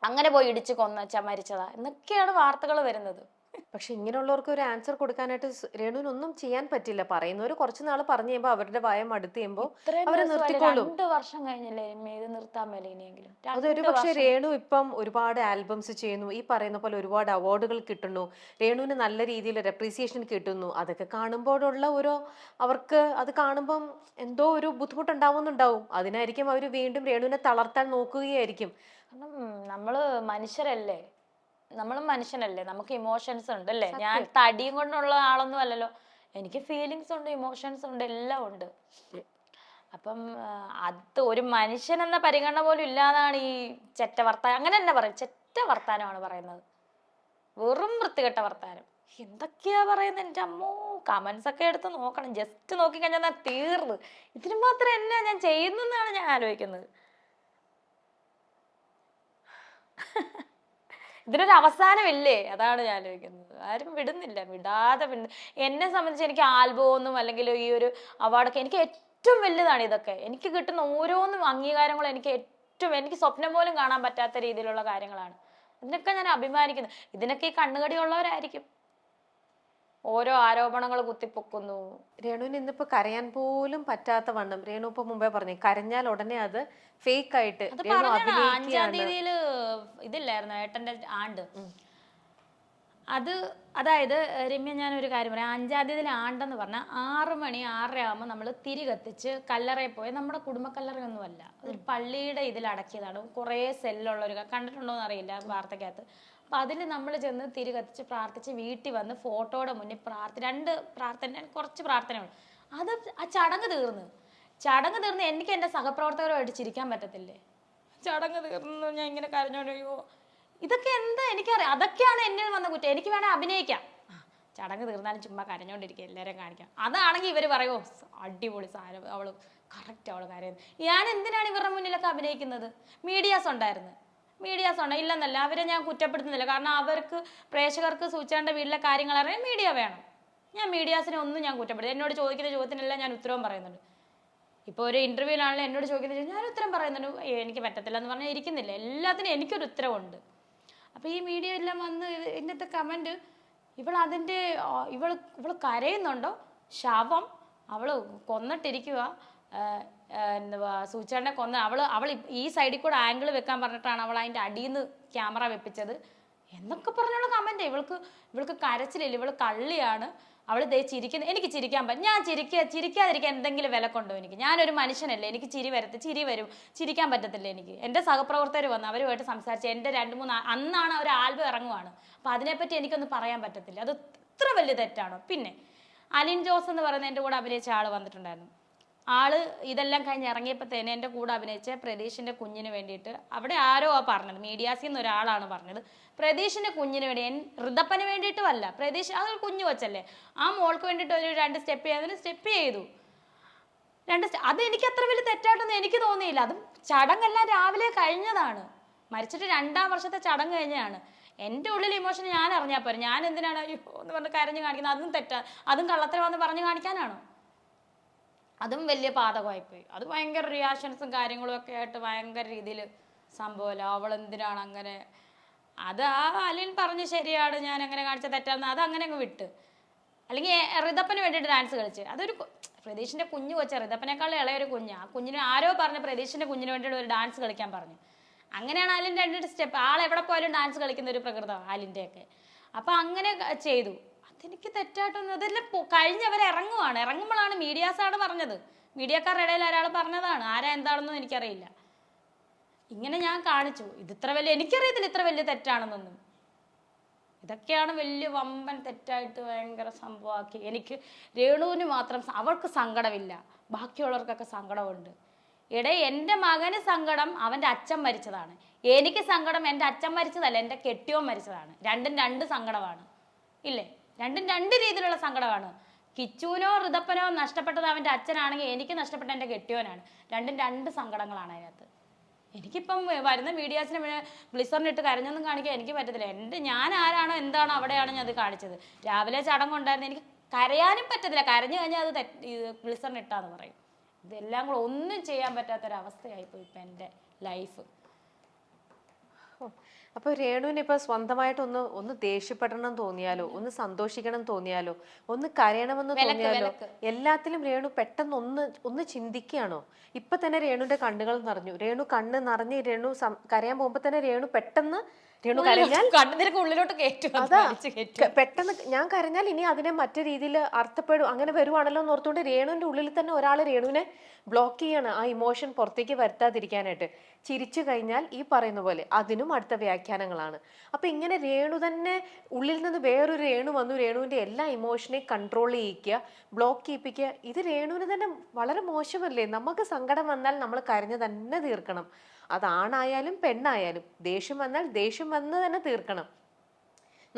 അങ്ങനെ പോയി ഇടിച്ച് കൊന്നച്ചാ മരിച്ചതാ എന്നൊക്കെയാണ് വാർത്തകൾ വരുന്നത്. പക്ഷെ ഇങ്ങനെയുള്ളവർക്ക് ഒരു ആൻസർ കൊടുക്കാനായിട്ട് രേണുവിനൊന്നും ചെയ്യാൻ പറ്റില്ല. പറയുന്നവര് കുറച്ചു നാൾ പറഞ്ഞു കഴിയുമ്പോ അവരുടെ ഭയം അടുത്ത് ചെയ്യുമ്പോ അവരെ നിർത്തിക്കോളും. 2 വർഷം കഴിഞ്ഞല്ലേ ഇത് നിർത്താൻ മേലെ ഇനിയെങ്കിലും. അതൊരു പക്ഷെ രേണു ഇപ്പം ഒരുപാട് ആൽബംസ് ചെയ്യുന്നു, ഈ പറയുന്ന പോലെ ഒരുപാട് അവാർഡുകൾ കിട്ടുന്നു, രേണുവിന് നല്ല രീതിയിൽ റെപ്രീസിയേഷൻ കിട്ടുന്നു. അതൊക്കെ കാണുമ്പോഴുള്ള അവർക്ക് അത് കാണുമ്പം എന്തോ ഒരു ബുദ്ധിമുട്ടുണ്ടാവുന്നുണ്ടാവും. അതിനായിരിക്കും അവർ വീണ്ടും രേണുവിനെ തളർത്താൻ നോക്കുകയായിരിക്കും. കാരണം നമ്മളും മനുഷ്യനല്ലേ, നമുക്ക് ഇമോഷൻസ് ഉണ്ട് അല്ലേ. ഞാൻ തടിയും കൊണ്ടുള്ള ആളൊന്നും അല്ലല്ലോ, എനിക്ക് ഫീലിങ്സ് ഉണ്ട്, ഇമോഷൻസ് ഉണ്ട്, എല്ലാം ഉണ്ട്. അപ്പം അത് ഒരു മനുഷ്യൻ എന്ന പരിഗണന പോലും ഇല്ലാതാണ് ഈ ചെറ്റ വർത്താനം, അങ്ങനെ തന്നെ പറയും, ചെറ്റ വർത്താനമാണ് പറയുന്നത്, വെറും വൃത്തികെട്ട വർത്താനം. എന്തൊക്കെയാ പറയുന്നത് എൻ്റെ അമ്മോ. കമന്റ്സ് ഒക്കെ എടുത്ത് നോക്കണം. ജസ്റ്റ് നോക്കിക്കഴിഞ്ഞാൽ ഞാൻ തീർന്നു. ഇതിന് മാത്രം എന്നാ ഞാൻ ചെയ്യുന്നെന്നാണ് ഞാൻ ആലോചിക്കുന്നത്. ഇതിനൊരു അവസാനമില്ലേ, അതാണ് ഞാൻ ആലോചിക്കുന്നത്. ആരും വിടുന്നില്ല, വിടാതെ എന്നെ സംബന്ധിച്ച് എനിക്ക് ആൽബമൊന്നും അല്ലെങ്കിൽ ഈ ഒരു അവാർഡൊക്കെ എനിക്ക് ഏറ്റവും വലുതാണ്. ഇതൊക്കെ എനിക്ക് കിട്ടുന്ന ഓരോന്നും അംഗീകാരങ്ങളും എനിക്ക് സ്വപ്നം പോലും കാണാൻ പറ്റാത്ത രീതിയിലുള്ള കാര്യങ്ങളാണ്. ഇതിനൊക്കെ ഞാൻ അഭിമാനിക്കുന്നു. ഇതിനൊക്കെ ഈ കണ്ണുകടിയുള്ളവരായിരിക്കും ഓരോ ആരോപണങ്ങൾ കുത്തിപ്പൊക്കുന്നു. രേണുവിന് ഇന്നിപ്പോ കരയാൻ പോലും പറ്റാത്ത വണ്ണം, രേണു ഇപ്പൊ മുമ്പേ പറഞ്ഞു കരഞ്ഞാൽ ഉടനെ അത് ഫേക്ക് ആയിട്ട് അത് രേണു പറഞ്ഞ 5-ാം അഭിനയിക്കുകയാണ്. തീയതിയില് ഇതില്ലായിരുന്നു ഏട്ടന്റെ ആണ്ട്. അത് അതായത് രമ്യ, ഞാനൊരു കാര്യം പറയാം. 5-ാം തീയതിയിൽ ആണ്ടെന്ന് പറഞ്ഞാൽ 6 മണി 6:30 ആകുമ്പോൾ നമ്മൾ തിരി കത്തിച്ച് കല്ലറയിൽ പോയി. നമ്മുടെ കുടുംബ കല്ലറയൊന്നുമല്ല, ഒരു പള്ളിയുടെ ഇതിൽ അടക്കിയതാണ്. കുറേ സെല്ലുള്ള ഒരു, കണ്ടിട്ടുണ്ടോ എന്ന് അറിയില്ല വാർത്തക്കകത്ത്. അപ്പൊ അതിൽ നമ്മൾ ചെന്ന് തിരി കത്തിച്ച് പ്രാർത്ഥിച്ച് വീട്ടിൽ വന്ന് ഫോട്ടോയുടെ മുന്നിൽ കുറച്ച് പ്രാർത്ഥനയുള്ളൂ. അത് ആ ചടങ്ങ് തീർന്ന് എനിക്ക് എൻ്റെ സഹപ്രവർത്തകരുമായിട്ട് ചിരിക്കാൻ പറ്റത്തില്ലേ? ചടങ്ങ് തീർന്നു ഞാൻ ഇങ്ങനെ കരഞ്ഞോണ്ടോ. ഇതൊക്കെ എന്താ എനിക്കറിയാം. അതൊക്കെയാണ് എന്നെ വന്ന കുറ്റം. എനിക്ക് വേണേൽ അഭിനയിക്കാം. ചടങ്ങ് തീർന്നാലും ചുമ്മാ കരഞ്ഞോണ്ടിരിക്കുക, എല്ലാവരെയും കാണിക്കാം. അതാണെങ്കിൽ ഇവർ പറയുമോ അടിപൊളി സാരം, അവള് കറക്റ്റ്, അവള് കരയുന്നത്. ഞാൻ എന്തിനാണ് ഇവരുടെ മുന്നിലൊക്കെ അഭിനയിക്കുന്നത്? മീഡിയാസ് ഉണ്ടായിരുന്നു, ഇല്ലെന്നല്ല, അവരെ ഞാൻ കുറ്റപ്പെടുത്തുന്നില്ല. കാരണം അവർക്ക്, പ്രേക്ഷകർക്ക് സൂചിച്ചേണ്ട വീട്ടിലെ കാര്യങ്ങൾ അറിയാൻ മീഡിയ വേണം. ഞാൻ മീഡിയാസിനെ ഒന്നും ഞാൻ കുറ്റപ്പെടുത്തും. എന്നോട് ചോദിക്കുന്ന ചോദ്യത്തിനെല്ലാം ഞാൻ ഉത്തരവും പറയുന്നുണ്ട്. ഇപ്പോൾ ഒരു ഇന്റർവ്യൂവിലാണെങ്കിലും എന്നോട് ചോദിക്കുന്നത് ഞാൻ ഉത്തരം പറയുന്നുണ്ട്. എനിക്ക് പറ്റത്തില്ല എന്ന് പറഞ്ഞാൽ ഇരിക്കുന്നില്ല. എല്ലാത്തിനും എനിക്കൊരു ഉത്തരവുണ്ട്. അപ്പോൾ ഈ മീഡിയ എല്ലാം വന്ന് ഇന്നത്തെ കമന്റ്, ഇവള് കരയുന്നുണ്ടോ, ശവം, അവള് കൊന്നിട്ടിരിക്കുക, എന്തുവാ സൂചേട്ടനെ കൊന്ന, അവൾ ഈ സൈഡിൽ കൂടെ ആംഗിൾ വെക്കാൻ പറഞ്ഞിട്ടാണ് അവൾ അതിൻ്റെ അടിയിൽ നിന്ന് ക്യാമറ വെപ്പിച്ചത് എന്നൊക്കെ പറഞ്ഞുള്ള കമന്റ്. ഇവൾക്ക് കരച്ചിലില്ല, ഇവള് കള്ളിയാണ്, അവൾ ദേ ചിരിക്കുന്നത്. എനിക്ക് ചിരിക്കാൻ പറ്റും. ഞാൻ ചിരിക്കാതിരിക്കാൻ എന്തെങ്കിലും വില കൊണ്ടോ എനിക്ക്? ഞാനൊരു മനുഷ്യനല്ലേ, എനിക്ക് ചിരി വരും. ചിരിക്കാൻ പറ്റത്തില്ല എനിക്ക്. എൻ്റെ സഹപ്രവർത്തകർ വന്ന് അവരുമായിട്ട് സംസാരിച്ച് എൻ്റെ 2-3 അന്നാണ് ഒരു ആൽബം ഇറങ്ങുവാണ്. അപ്പം അതിനെപ്പറ്റി എനിക്കൊന്നും പറയാൻ പറ്റത്തില്ല. അത് ഇത്ര വലിയ തെറ്റാണോ? പിന്നെ അലിൻ ജോസ് എന്ന് പറയുന്ന എൻ്റെ കൂടെ അഭിനയിച്ച ആൾ വന്നിട്ടുണ്ടായിരുന്നു. ആള് ഇതെല്ലാം കഴിഞ്ഞ് ഇറങ്ങിയപ്പോൾ തന്നെ എൻ്റെ കൂടെ അഭിനയിച്ച പ്രതീഷിൻ്റെ കുഞ്ഞിന് വേണ്ടിയിട്ട്, അവിടെ ആരോ പറഞ്ഞത്, മീഡിയാസിൽ നിന്ന് ഒരാളാണ് പറഞ്ഞത്, പ്രതീഷിൻ്റെ കുഞ്ഞിന് വേണ്ടി, ഋതപ്പന് വേണ്ടിയിട്ടുമല്ല, പ്രതീഷ് അതൊരു കുഞ്ഞു കൊച്ചല്ലേ, ആ മോൾക്ക് വേണ്ടിയിട്ട് ഒരു 2 സ്റ്റെപ്പ് ചെയ്യാൻ സ്റ്റെപ്പ് ചെയ്തു. അത് എനിക്ക് അത്ര വലിയ തെറ്റായിട്ടൊന്നും എനിക്ക് തോന്നിയില്ല. അതും ചടങ്ങെല്ലാം രാവിലെ കഴിഞ്ഞതാണ്. മരിച്ചിട്ട് 2-ാം വർഷത്തെ ചടങ്ങ് കഴിഞ്ഞാണ്. എൻ്റെ ഉള്ളിൽ ഇമോഷൻ ഞാൻ അറിഞ്ഞാൽ പോരെ. ഞാൻ എന്തിനാണ് അയ്യോ എന്ന് പറഞ്ഞ് കരഞ്ഞു കാണിക്കുന്നത്? അതും തെറ്റാ. അതും കള്ളത്തരമാണെന്ന് പറഞ്ഞു കാണിക്കാനാണോ? അതും വലിയ പാതകമായിപ്പോയി. അത് ഭയങ്കര റിയാക്ഷൻസും കാര്യങ്ങളും ഒക്കെ ആയിട്ട് ഭയങ്കര രീതിയിൽ സംഭവമല്ല. അവൾ എന്തിനാണ് അങ്ങനെ? അത് ആ അലിൻ പറഞ്ഞ് ശരിയാണ്, ഞാൻ അങ്ങനെ കാണിച്ച തെറ്റാന്ന്, അത് അങ്ങനെ അങ്ങ് വിട്ട്. അല്ലെങ്കിൽ ഋതപ്പന് വേണ്ടിയിട്ട് ഡാൻസ് കളിച്ച്, അതൊരു പ്രതീഷിൻ്റെ കുഞ്ഞു കൊച്ച, ഋതപ്പനേക്കാളും ഇളയൊരു കുഞ്ഞ്. ആ കുഞ്ഞിന് ആരോ പറഞ്ഞ് പ്രതീഷിൻ്റെ കുഞ്ഞിന് വേണ്ടിയിട്ട് ഒരു ഡാൻസ് കളിക്കാൻ പറഞ്ഞു. അങ്ങനെയാണ് അലിൻ്റെ 2 സ്റ്റെപ്പ്. ആളെവിടെ പോയാലും ഡാൻസ് കളിക്കുന്ന ഒരു പ്രകൃതമാണ് ആലിൻ്റെയൊക്കെ. അപ്പം അങ്ങനെ ചെയ്തു. അതെനിക്ക് തെറ്റായിട്ടൊന്നും, അതെല്ലാം കഴിഞ്ഞവരെ ഇറങ്ങുമ്പോഴാണ് മീഡിയാസാണ് പറഞ്ഞത്. മീഡിയക്കാരുടെ ഇടയിൽ ഒരാൾ പറഞ്ഞതാണ്. ആരാ എന്താണെന്നും എനിക്കറിയില്ല. ഇങ്ങനെ ഞാൻ കാണിച്ചു. എനിക്കറിയത്തില്ല ഇത്ര വലിയ തെറ്റാണെന്നൊന്നും. ഇതൊക്കെയാണ് വലിയ വമ്പൻ തെറ്റായിട്ട് ഭയങ്കര സംഭവമാക്കി. എനിക്ക് രേണുവിന് മാത്രം അവൾക്ക് സങ്കടമില്ല, ബാക്കിയുള്ളവർക്കൊക്കെ സങ്കടമുണ്ട്. എൻ്റെ മകന് സങ്കടം അവൻ്റെ അച്ഛൻ മരിച്ചതാണ്. എനിക്ക് സങ്കടം എൻ്റെ അച്ഛൻ മരിച്ചതല്ല, എൻ്റെ കെട്ടിയോൻ മരിച്ചതാണ്. രണ്ടും 2 സങ്കടമാണ് ഇല്ലേ? രണ്ടും 2 രീതിയിലുള്ള സങ്കടമാണ്. കിച്ചുവിനോ ഋതപ്പനോ നഷ്ടപ്പെട്ടത് അവൻ്റെ അച്ഛനാണെങ്കിൽ എനിക്ക് നഷ്ടപ്പെട്ട എൻ്റെ കെട്ടിയോനാണ്. രണ്ടും 2 സങ്കടങ്ങളാണ് അതിനകത്ത്. എനിക്കിപ്പം വരുന്ന മീഡിയാസിന് ഗ്ലിസറിനിട്ട് കരഞ്ഞൊന്നും കാണിക്കാൻ എനിക്ക് പറ്റത്തില്ല. ഞാൻ ആരാണോ എന്താണോ അവിടെയാണ് ഞാൻ അത് കാണിച്ചത്. രാവിലെ ചടങ്ങുണ്ടായിരുന്നു, എനിക്ക് കരയാനും പറ്റത്തില്ല. കരഞ്ഞു കഴിഞ്ഞാൽ അത് ഗ്ലിസറിനിട്ടാന്ന് പറയും. ഇതെല്ലാം കൂടെ ഒന്നും ചെയ്യാൻ പറ്റാത്തൊരവസ്ഥയായിപ്പോയി ഇപ്പം എൻ്റെ ലൈഫ്. അപ്പൊ രേണുവിന് ഇപ്പൊ സ്വന്തമായിട്ട് ഒന്ന് ദേഷ്യപ്പെടണം തോന്നിയാലോ, ഒന്ന് സന്തോഷിക്കണം തോന്നിയാലോ, ഒന്ന് കരയണമെന്ന് തോന്നിയാലോ, എല്ലാത്തിലും രേണു പെട്ടെന്ന് ഒന്ന് ചിന്തിക്കുകയാണോ? ഇപ്പൊ തന്നെ രേണുവിന്റെ കണ്ണുകൾ നിറഞ്ഞു. രേണു കണ്ണ് നിറഞ്ഞ് രേണു കരയാൻ പോകുമ്പോ തന്നെ രേണു പെട്ടെന്ന് കരഞ്ഞാൽ ഉള്ളിലോട്ട് പെട്ടെന്ന് ഞാൻ കരഞ്ഞാൽ ഇനി അതിനെ മറ്റു രീതിയിൽ അർത്ഥപ്പെടും, അങ്ങനെ വരുവാണല്ലോ എന്ന് ഓർത്തുകൊണ്ട് രേണുവിന്റെ ഉള്ളിൽ തന്നെ ഒരാൾ രേണുവിനെ ബ്ലോക്ക് ചെയ്യാണ്, ആ ഇമോഷൻ പുറത്തേക്ക് വരുത്താതിരിക്കാനായിട്ട്. ചിരിച്ചു കഴിഞ്ഞാൽ ഈ പറയുന്ന പോലെ അതിനും അടുത്ത വ്യാഖ്യാനങ്ങളാണ്. അപ്പൊ ഇങ്ങനെ രേണു തന്നെ ഉള്ളിൽ നിന്ന് വേറൊരു രേണു വന്നു രേണുവിന്റെ എല്ലാ ഇമോഷനെ കൺട്രോൾ ചെയ്യിക്കുക, ബ്ലോക്ക് ചെയ്യിപ്പിക്കുക. ഇത് രേണുവിന് തന്നെ വളരെ മോശമല്ലേ? നമുക്ക് സങ്കടം വന്നാൽ നമ്മൾ കരഞ്ഞു തന്നെ തീർക്കണം. അതാണായാലും പെണ്ണായാലും ദേഷ്യം വന്നാൽ ദേഷ്യം വന്ന് തന്നെ തീർക്കണം.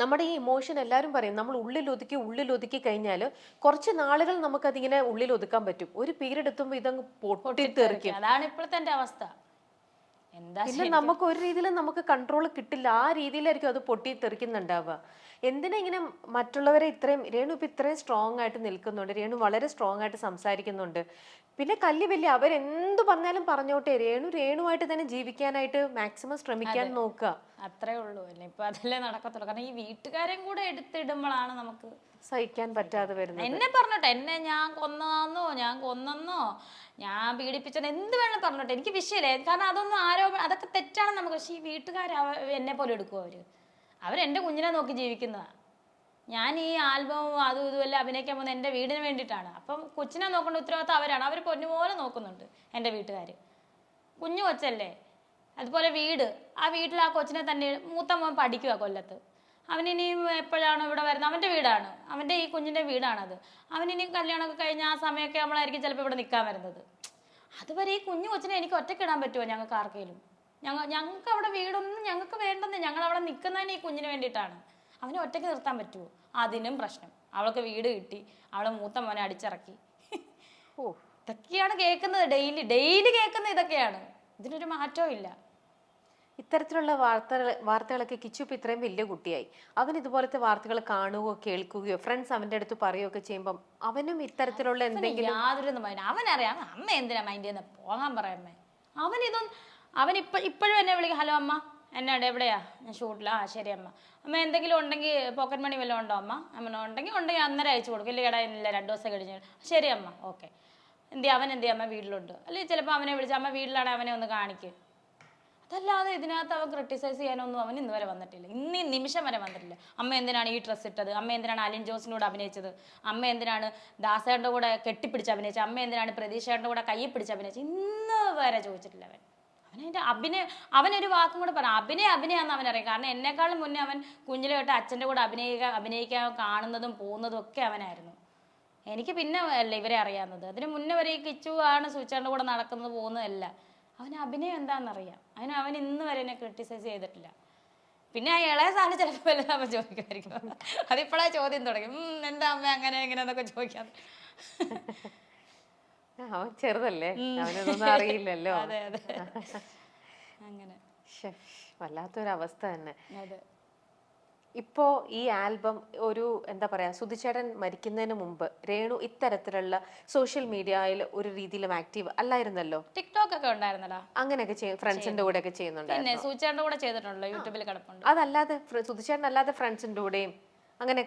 നമ്മുടെ ഈ ഇമോഷൻ എല്ലാവരും പറയും നമ്മൾ ഉള്ളിൽ ഒതുക്കി കഴിഞ്ഞാൽ കുറച്ച് നാളുകൾ നമുക്കതിങ്ങനെ ഉള്ളിൽ ഒതുക്കാൻ പറ്റും. ഒരു പീരീഡ് എത്തുമ്പോൾ ഇതങ്ങ് പൊട്ടിത്തെറിക്കും. അതാണ് ഇപ്പോഴത്തെ എന്റെ അവസ്ഥ. എന്താ പിന്നെ നമുക്ക് ഒരു രീതിയിലും നമുക്ക് കൺട്രോൾ കിട്ടില്ല. ആ രീതിയിലായിരിക്കും അത് പൊട്ടിത്തെറിക്കുന്നുണ്ടാവുക. എന്തിനാ ഇങ്ങനെ മറ്റുള്ളവരെ ഇത്രയും രേണു ഇപ്പൊ ഇത്രയും സ്ട്രോങ് ആയിട്ട് നിൽക്കുന്നുണ്ട്, രേണു വളരെ സ്ട്രോങ് ആയിട്ട് സംസാരിക്കുന്നുണ്ട്. പിന്നെ വലിയ അവരെന്ത് പറഞ്ഞാലും പറഞ്ഞോട്ടെ, രേണുവായിട്ട് തന്നെ ജീവിക്കാനായിട്ട് മാക്സിമം ശ്രമിക്കാൻ നോക്കുക. അത്രേ ഉള്ളൂ അല്ലേ. ഇപ്പൊ അതല്ലേ നടക്കത്തുള്ളൂ. കാരണം ഈ വീട്ടുകാരെയും കൂടെ എടുത്തിടുമ്പോഴാണ് നമുക്ക് സഹിക്കാൻ പറ്റാതെ വരുന്നത്. എന്നെ പറഞ്ഞോട്ടെ, എന്നെ ഞാൻ കൊന്നതാന്നോ ഞാൻ കൊന്നെന്നോ ഞാൻ പീഡിപ്പിച്ചെന്ന് എന്ത് വേണം പറഞ്ഞോട്ടെ, എനിക്ക് വിഷയമല്ലേ. കാരണം അതൊന്നും അതൊക്കെ തെറ്റാണ് നമുക്ക്. പക്ഷെ ഈ വീട്ടുകാർ എന്നെ പോലെ എടുക്കും. അവരെന്റെ കുഞ്ഞിനെ നോക്കി ജീവിക്കുന്നതാ. ഞാൻ ഈ ആൽബവും അതും ഇതുമെല്ലാം അഭിനയിക്കാൻ പോകുന്നത് എൻ്റെ വീടിന് വേണ്ടിയിട്ടാണ്. അപ്പം കൊച്ചിനെ നോക്കേണ്ട ഉത്തരവാദിത്തം അവരാണ്. അവർ പൊന്നുപോലെ നോക്കുന്നുണ്ട് എൻ്റെ വീട്ടുകാർ. കുഞ്ഞു കൊച്ചല്ലേ. അതുപോലെ വീട്, ആ വീട്ടിൽ ആ കൊച്ചിനെ തന്നെ മൂത്ത മോൻ പഠിക്കുക കൊല്ലത്ത്. അവനിനിയും എപ്പോഴാണോ ഇവിടെ വരുന്നത്, അവൻ്റെ വീടാണ്, അവൻ്റെ ഈ കുഞ്ഞിൻ്റെ വീടാണത്. അവനിനിയും കല്യാണമൊക്കെ കഴിഞ്ഞ് ആ സമയമൊക്കെ നമ്മളായിരിക്കും ചിലപ്പോൾ ഇവിടെ നിൽക്കാൻ വരുന്നത്. അതുവരെ ഈ കുഞ്ഞു കൊച്ചിനെ എനിക്ക് ഒറ്റയ്ക്കിടാൻ പറ്റുമോ ഞങ്ങൾക്ക് ആർക്കെങ്കിലും? ഞങ്ങൾക്ക് അവിടെ വീടൊന്നും ഞങ്ങൾക്ക് വേണ്ടെന്ന്. ഞങ്ങൾ അവിടെ നിൽക്കുന്നതിന് ഈ കുഞ്ഞിന് വേണ്ടിയിട്ടാണ്. അവനെ ഒറ്റയ്ക്ക് നിർത്താൻ പറ്റുമോ? അതിനും പ്രശ്നം. അവൾക്ക് വീട് കിട്ടി, അവളെ മൂത്ത മോനെ അടിച്ചിറക്കി. ഇതൊക്കെയാണ് കേൾക്കുന്നത്. ഡെയിലി കേൾക്കുന്നത് ഇതൊക്കെയാണ്. ഇതിനൊരു മാറ്റവും ഇല്ല. ഇത്തരത്തിലുള്ള വാർത്തകളൊക്കെ കിച്ചു ഇപ്പം ഇത്രയും വലിയ കുട്ടിയായി, അവൻ ഇതുപോലത്തെ വാർത്തകൾ കാണുകയോ കേൾക്കുകയോ ഫ്രണ്ട്സ് അവന്റെ അടുത്ത് പറയുകയൊക്കെ ചെയ്യുമ്പോൾ അവനും ഇത്തരത്തിലുള്ള എന്തെങ്കിലും യാതൊരു അവനറിയാം. അമ്മ എന്തിനാ മൈൻഡ് ചെയ്യുന്ന, പോകാൻ പറയാമേ. അവൻ ഇപ്പോഴും എന്നെ വിളിക്കും, ഹലോ അമ്മ എന്നാണ്ട് എവിടെയാ, ഞാൻ ഷൂട്ടിലാ, ശരി അമ്മ. അമ്മ എന്തെങ്കിലും ഉണ്ടെങ്കിൽ പോക്കറ്റ് മണി വല്ലതും ഉണ്ടോ അമ്മ? അമ്മ ഉണ്ടെങ്കിൽ അന്നേരം അയച്ചു കൊടുക്കും. ഇല്ല ഇല്ല 2 ദിവസം കഴിഞ്ഞ്, ശരി അമ്മ, ഓക്കെ. അവൻ അമ്മ വീട്ടിലുണ്ട്. അല്ലെങ്കിൽ ചിലപ്പോൾ അവനെ വിളിച്ച് അമ്മ വീട്ടിലാണെങ്കിൽ അവനെ ഒന്ന് കാണിക്കും. അതല്ലാതെ ഇതിനകത്ത് അവൻ ക്രിട്ടിസൈസ് ചെയ്യാനൊന്നും അവൻ ഇന്ന് വരെ വന്നിട്ടില്ല. ഇന്ന് ഈ നിമിഷം വരെ വന്നിട്ടില്ല. അമ്മ എന്തിനാണ് ഈ ഡ്രസ്സ് ഇട്ടത്, അമ്മ എന്തിനാണ് അലിൻ ജോസിനോട് അഭിനയിച്ചത്, അമ്മ എന്തിനാണ് ദാസേട്ടൻ്റെ കൂടെ കെട്ടിപ്പിടിച്ച് അഭിനയിച്ചത്, അമ്മ എന്തിനാണ് പ്രതീക്ഷേട്ടൻ്റെ കൂടെ കയ്യിൽ പിടിച്ച് അഭിനയിച്ചത്, ഇന്ന് വരെ ചോദിച്ചിട്ടില്ല അവനൊരു വാക്കും കൂടെ പറയാം. അഭിനയാന്ന് അവനറിയാം. കാരണം എന്നെക്കാളും മുന്നേ അവൻ കുഞ്ഞിലെ തൊട്ട് അച്ഛൻ്റെ കൂടെ അഭിനയിക്കാൻ കാണുന്നതും പോകുന്നതും ഒക്കെ അവനായിരുന്നു. എനിക്ക് പിന്നെ അല്ല ഇവരെ അറിയാവുന്നത്. അതിന് മുന്നേ വരെ ഈ കിച്ചു ആണ് സൂചിച്ചാൻ്റെ കൂടെ നടക്കുന്നത് പോകുന്നതല്ല. അവന് അഭിനയം എന്താണെന്നറിയാം. അവൻ ഇന്ന് വരെ എന്നെ ക്രിട്ടിസൈസ് ചെയ്തിട്ടില്ല. പിന്നെ ആ ഇളയ സാധനം ചിലപ്പോൾ വല്ലതും അവൻ ചോദിക്കുമായിരിക്കും. അതിപ്പോഴാ ചോദ്യം തുടങ്ങി, എന്താ അമ്മ അങ്ങനെ എങ്ങനെയാന്നൊക്കെ ചോദിക്കാൻ. അവൻ ചെറുതല്ലേ, അവനതൊന്നും അറിയില്ലല്ലോ. അതെ അങ്ങനെ വല്ലാത്തൊരവസ്ഥ തന്നെ. അതെ. ഇപ്പോ ഈ ആൽബം ഒരു എന്താ പറയാ, സുധിച്ചേട്ടൻ മരിക്കുന്നതിന് മുമ്പ് രേണു ഇത്തരത്തിലുള്ള സോഷ്യൽ മീഡിയയിൽ ഒരു രീതിയിലും ആക്റ്റീവ് അല്ലായിരുന്നല്ലോ. ടിക്ടോക്ക് ഒക്കെ ഉണ്ടായിരുന്നല്ലോ. അങ്ങനെയൊക്കെ ഫ്രണ്ട്സിന്റെ കൂടെ ഒക്കെ ചെയ്യുന്നുണ്ടായിരുന്നു. പിന്നെ സുധിച്ചേട്ടന്റെ കൂടെ ചെയ്തിട്ടുണ്ടല്ലോ, യൂട്യൂബിൽ കിടപ്പുണ്ട്. അതല്ലാതെ സുധിച്ചേട്ടൻ അല്ലാതെ ഫ്രണ്ട്സിന്റെ കൂടെയും അങ്ങനെ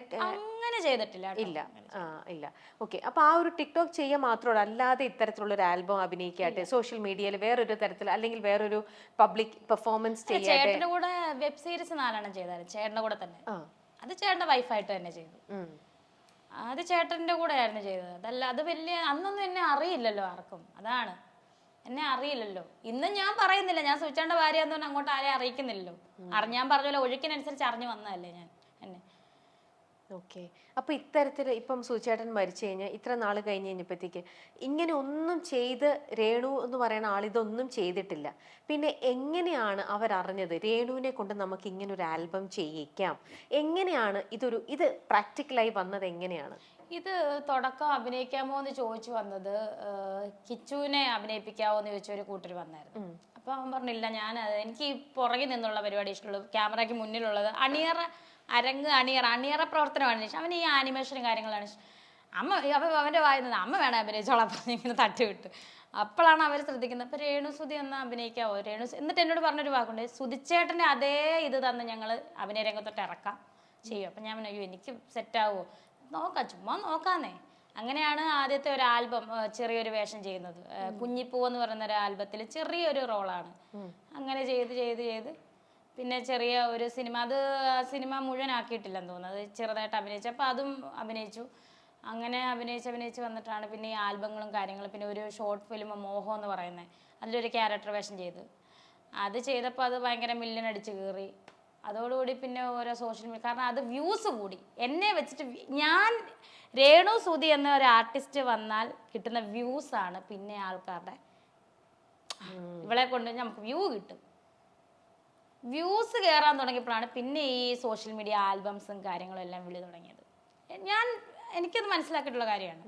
ചെയ്തിട്ടില്ല. ഇല്ല. ഓക്കെ. അപ്പൊ ആ ഒരു ടിക്ടോക്ക് ചെയ്യുക മാത്രമല്ല, അല്ലാതെ ഇത്തരത്തിലുള്ള ഒരു ആൽബം അഭിനയിക്കാട്ടെ, സോഷ്യൽ മീഡിയയിൽ വേറൊരു തരത്തിൽ അല്ലെങ്കിൽ വേറൊരു പബ്ലിക് പെർഫോമൻസ് ചെയ്യാട്ടെ. ചേട്ടന്റെ കൂടെ വെബ് സീരീസ് 4 ചെയ്തായിരുന്നു ചേട്ടന്റെ കൂടെ തന്നെ. അത് ചേട്ടന്റെ വൈഫായിട്ട് തന്നെ ചെയ്തു. അത് ചേട്ടന്റെ കൂടെ ആയിരുന്നു ചെയ്തത്. അതല്ല അത് വലിയ അന്നൊന്നും എന്നെ അറിയില്ലല്ലോ ആർക്കും. അതാണ്, എന്നെ അറിയില്ലല്ലോ. ഇന്നും ഞാൻ പറയുന്നില്ല ഞാൻ സൂചിച്ചാണ്ട ഭാര്യയാന്ന് അങ്ങോട്ട് ആരെയും അറിയിക്കുന്നില്ലല്ലോ. ഞാൻ പറഞ്ഞല്ലോ ഒഴുക്കിനനുസരിച്ച് അറിഞ്ഞു വന്നതല്ലേ ഞാൻ എന്നെ. ഓക്കെ. അപ്പൊ ഇത്തരത്തിൽ ഇപ്പം സുചേട്ടൻ മരിച്ചു കഴിഞ്ഞാൽ ഇത്ര നാൾ കഴിഞ്ഞ് കഴിഞ്ഞപ്പോഴത്തേക്ക് ഇങ്ങനെ ഒന്നും ചെയ്ത് രേണു എന്ന് പറയുന്ന ആൾ ഇതൊന്നും ചെയ്തിട്ടില്ല. പിന്നെ എങ്ങനെയാണ് അവരറിഞ്ഞത് രേണുവിനെ കൊണ്ട് നമുക്ക് ഇങ്ങനെ ഒരു ആൽബം ചെയ്യിക്കാം? എങ്ങനെയാണ് ഇത് പ്രാക്ടിക്കലായി വന്നത്? എങ്ങനെയാണ് ഇത് തുടക്കം അഭിനയിക്കാമോ എന്ന് ചോദിച്ചു വന്നത്? കിച്ചുവിനെ അഭിനയിപ്പിക്കാവോ എന്ന് ചോദിച്ച ഒരു കൂട്ടർ വന്നായിരുന്നു. അപ്പൊ അവൻ പറഞ്ഞില്ല, എനിക്ക് പുറകിൽ നിന്നുള്ള പരിപാടി ഇഷ്ടമുള്ളൂ, ക്യാമറയ്ക്ക് മുന്നിലുള്ളത് അണിയറ പ്രവർത്തനമാണ് ഇഷ്ടം. അവന് ഈ ആനിമേഷനും കാര്യങ്ങളാണ് ഇഷ്ടം. അവന്റെ വായുന്നത് അമ്മ വേണം അഭിനയിച്ചോളാം പറഞ്ഞിങ്ങനെ തട്ടിവിട്ട്. അപ്പോഴാണ് അവർ ശ്രദ്ധിക്കുന്നത്. അപ്പൊ രേണുസുതി ഒന്ന് അഭിനയിക്കാവോ? എന്നിട്ട് എന്നോട് പറഞ്ഞൊരു വാക്കുണ്ട്, സുധിച്ചേട്ടന്റെ അതേ ഇത് തന്നെ ഞങ്ങൾ അഭിനയ രംഗത്തോട്ട് ഇറക്കാം ചെയ്യും. അപ്പൊ ഞാൻ എനിക്ക് സെറ്റാവോ? ചുമ്മാ നോക്കാന്നേ. അങ്ങനെയാണ് ആദ്യത്തെ ഒരു ആൽബം ചെറിയൊരു വേഷം ചെയ്യുന്നത്. കുഞ്ഞിപ്പൂ എന്ന് പറയുന്ന ഒരു ആൽബത്തിൽ ചെറിയൊരു റോളാണ്. അങ്ങനെ ചെയ്ത് പിന്നെ ചെറിയ ഒരു സിനിമ മുഴുവനാക്കിയിട്ടില്ലെന്ന് തോന്നുന്നു. അത് ചെറുതായിട്ട് അഭിനയിച്ചു. അപ്പോൾ അതും അഭിനയിച്ചു. അങ്ങനെ അഭിനയിച്ച് വന്നിട്ടാണ് പിന്നെ ഈ ആൽബങ്ങളും കാര്യങ്ങളും. പിന്നെ ഒരു ഷോർട്ട് ഫിലിം മോഹം എന്ന് പറയുന്നത്, അതിലൊരു ക്യാരക്ടർ വേഷം ചെയ്ത്. അത് ചെയ്തപ്പോൾ അത് ഭയങ്കര മില്യൺ അടിച്ച് കയറി. അതോടുകൂടി പിന്നെ ഓരോ സോഷ്യൽ മീഡിയ, കാരണം അത് വ്യൂസ് കൂടി. എന്നെ വെച്ചിട്ട് ഞാൻ രേണു സുധി എന്ന ഒരു ആർട്ടിസ്റ്റ് വന്നാൽ കിട്ടുന്ന വ്യൂസാണ് പിന്നെ ആൾക്കാരുടെ. ഇവളെ കൊണ്ട് നമുക്ക് വ്യൂ കിട്ടും. വ്യൂസ് കയറാൻ തുടങ്ങിയപ്പോഴാണ് പിന്നെ ഈ സോഷ്യൽ മീഡിയ ആൽബംസും കാര്യങ്ങളും എല്ലാം വിളി തുടങ്ങിയത്. എനിക്കത് മനസ്സിലാക്കിയിട്ടുള്ള കാര്യമാണ്.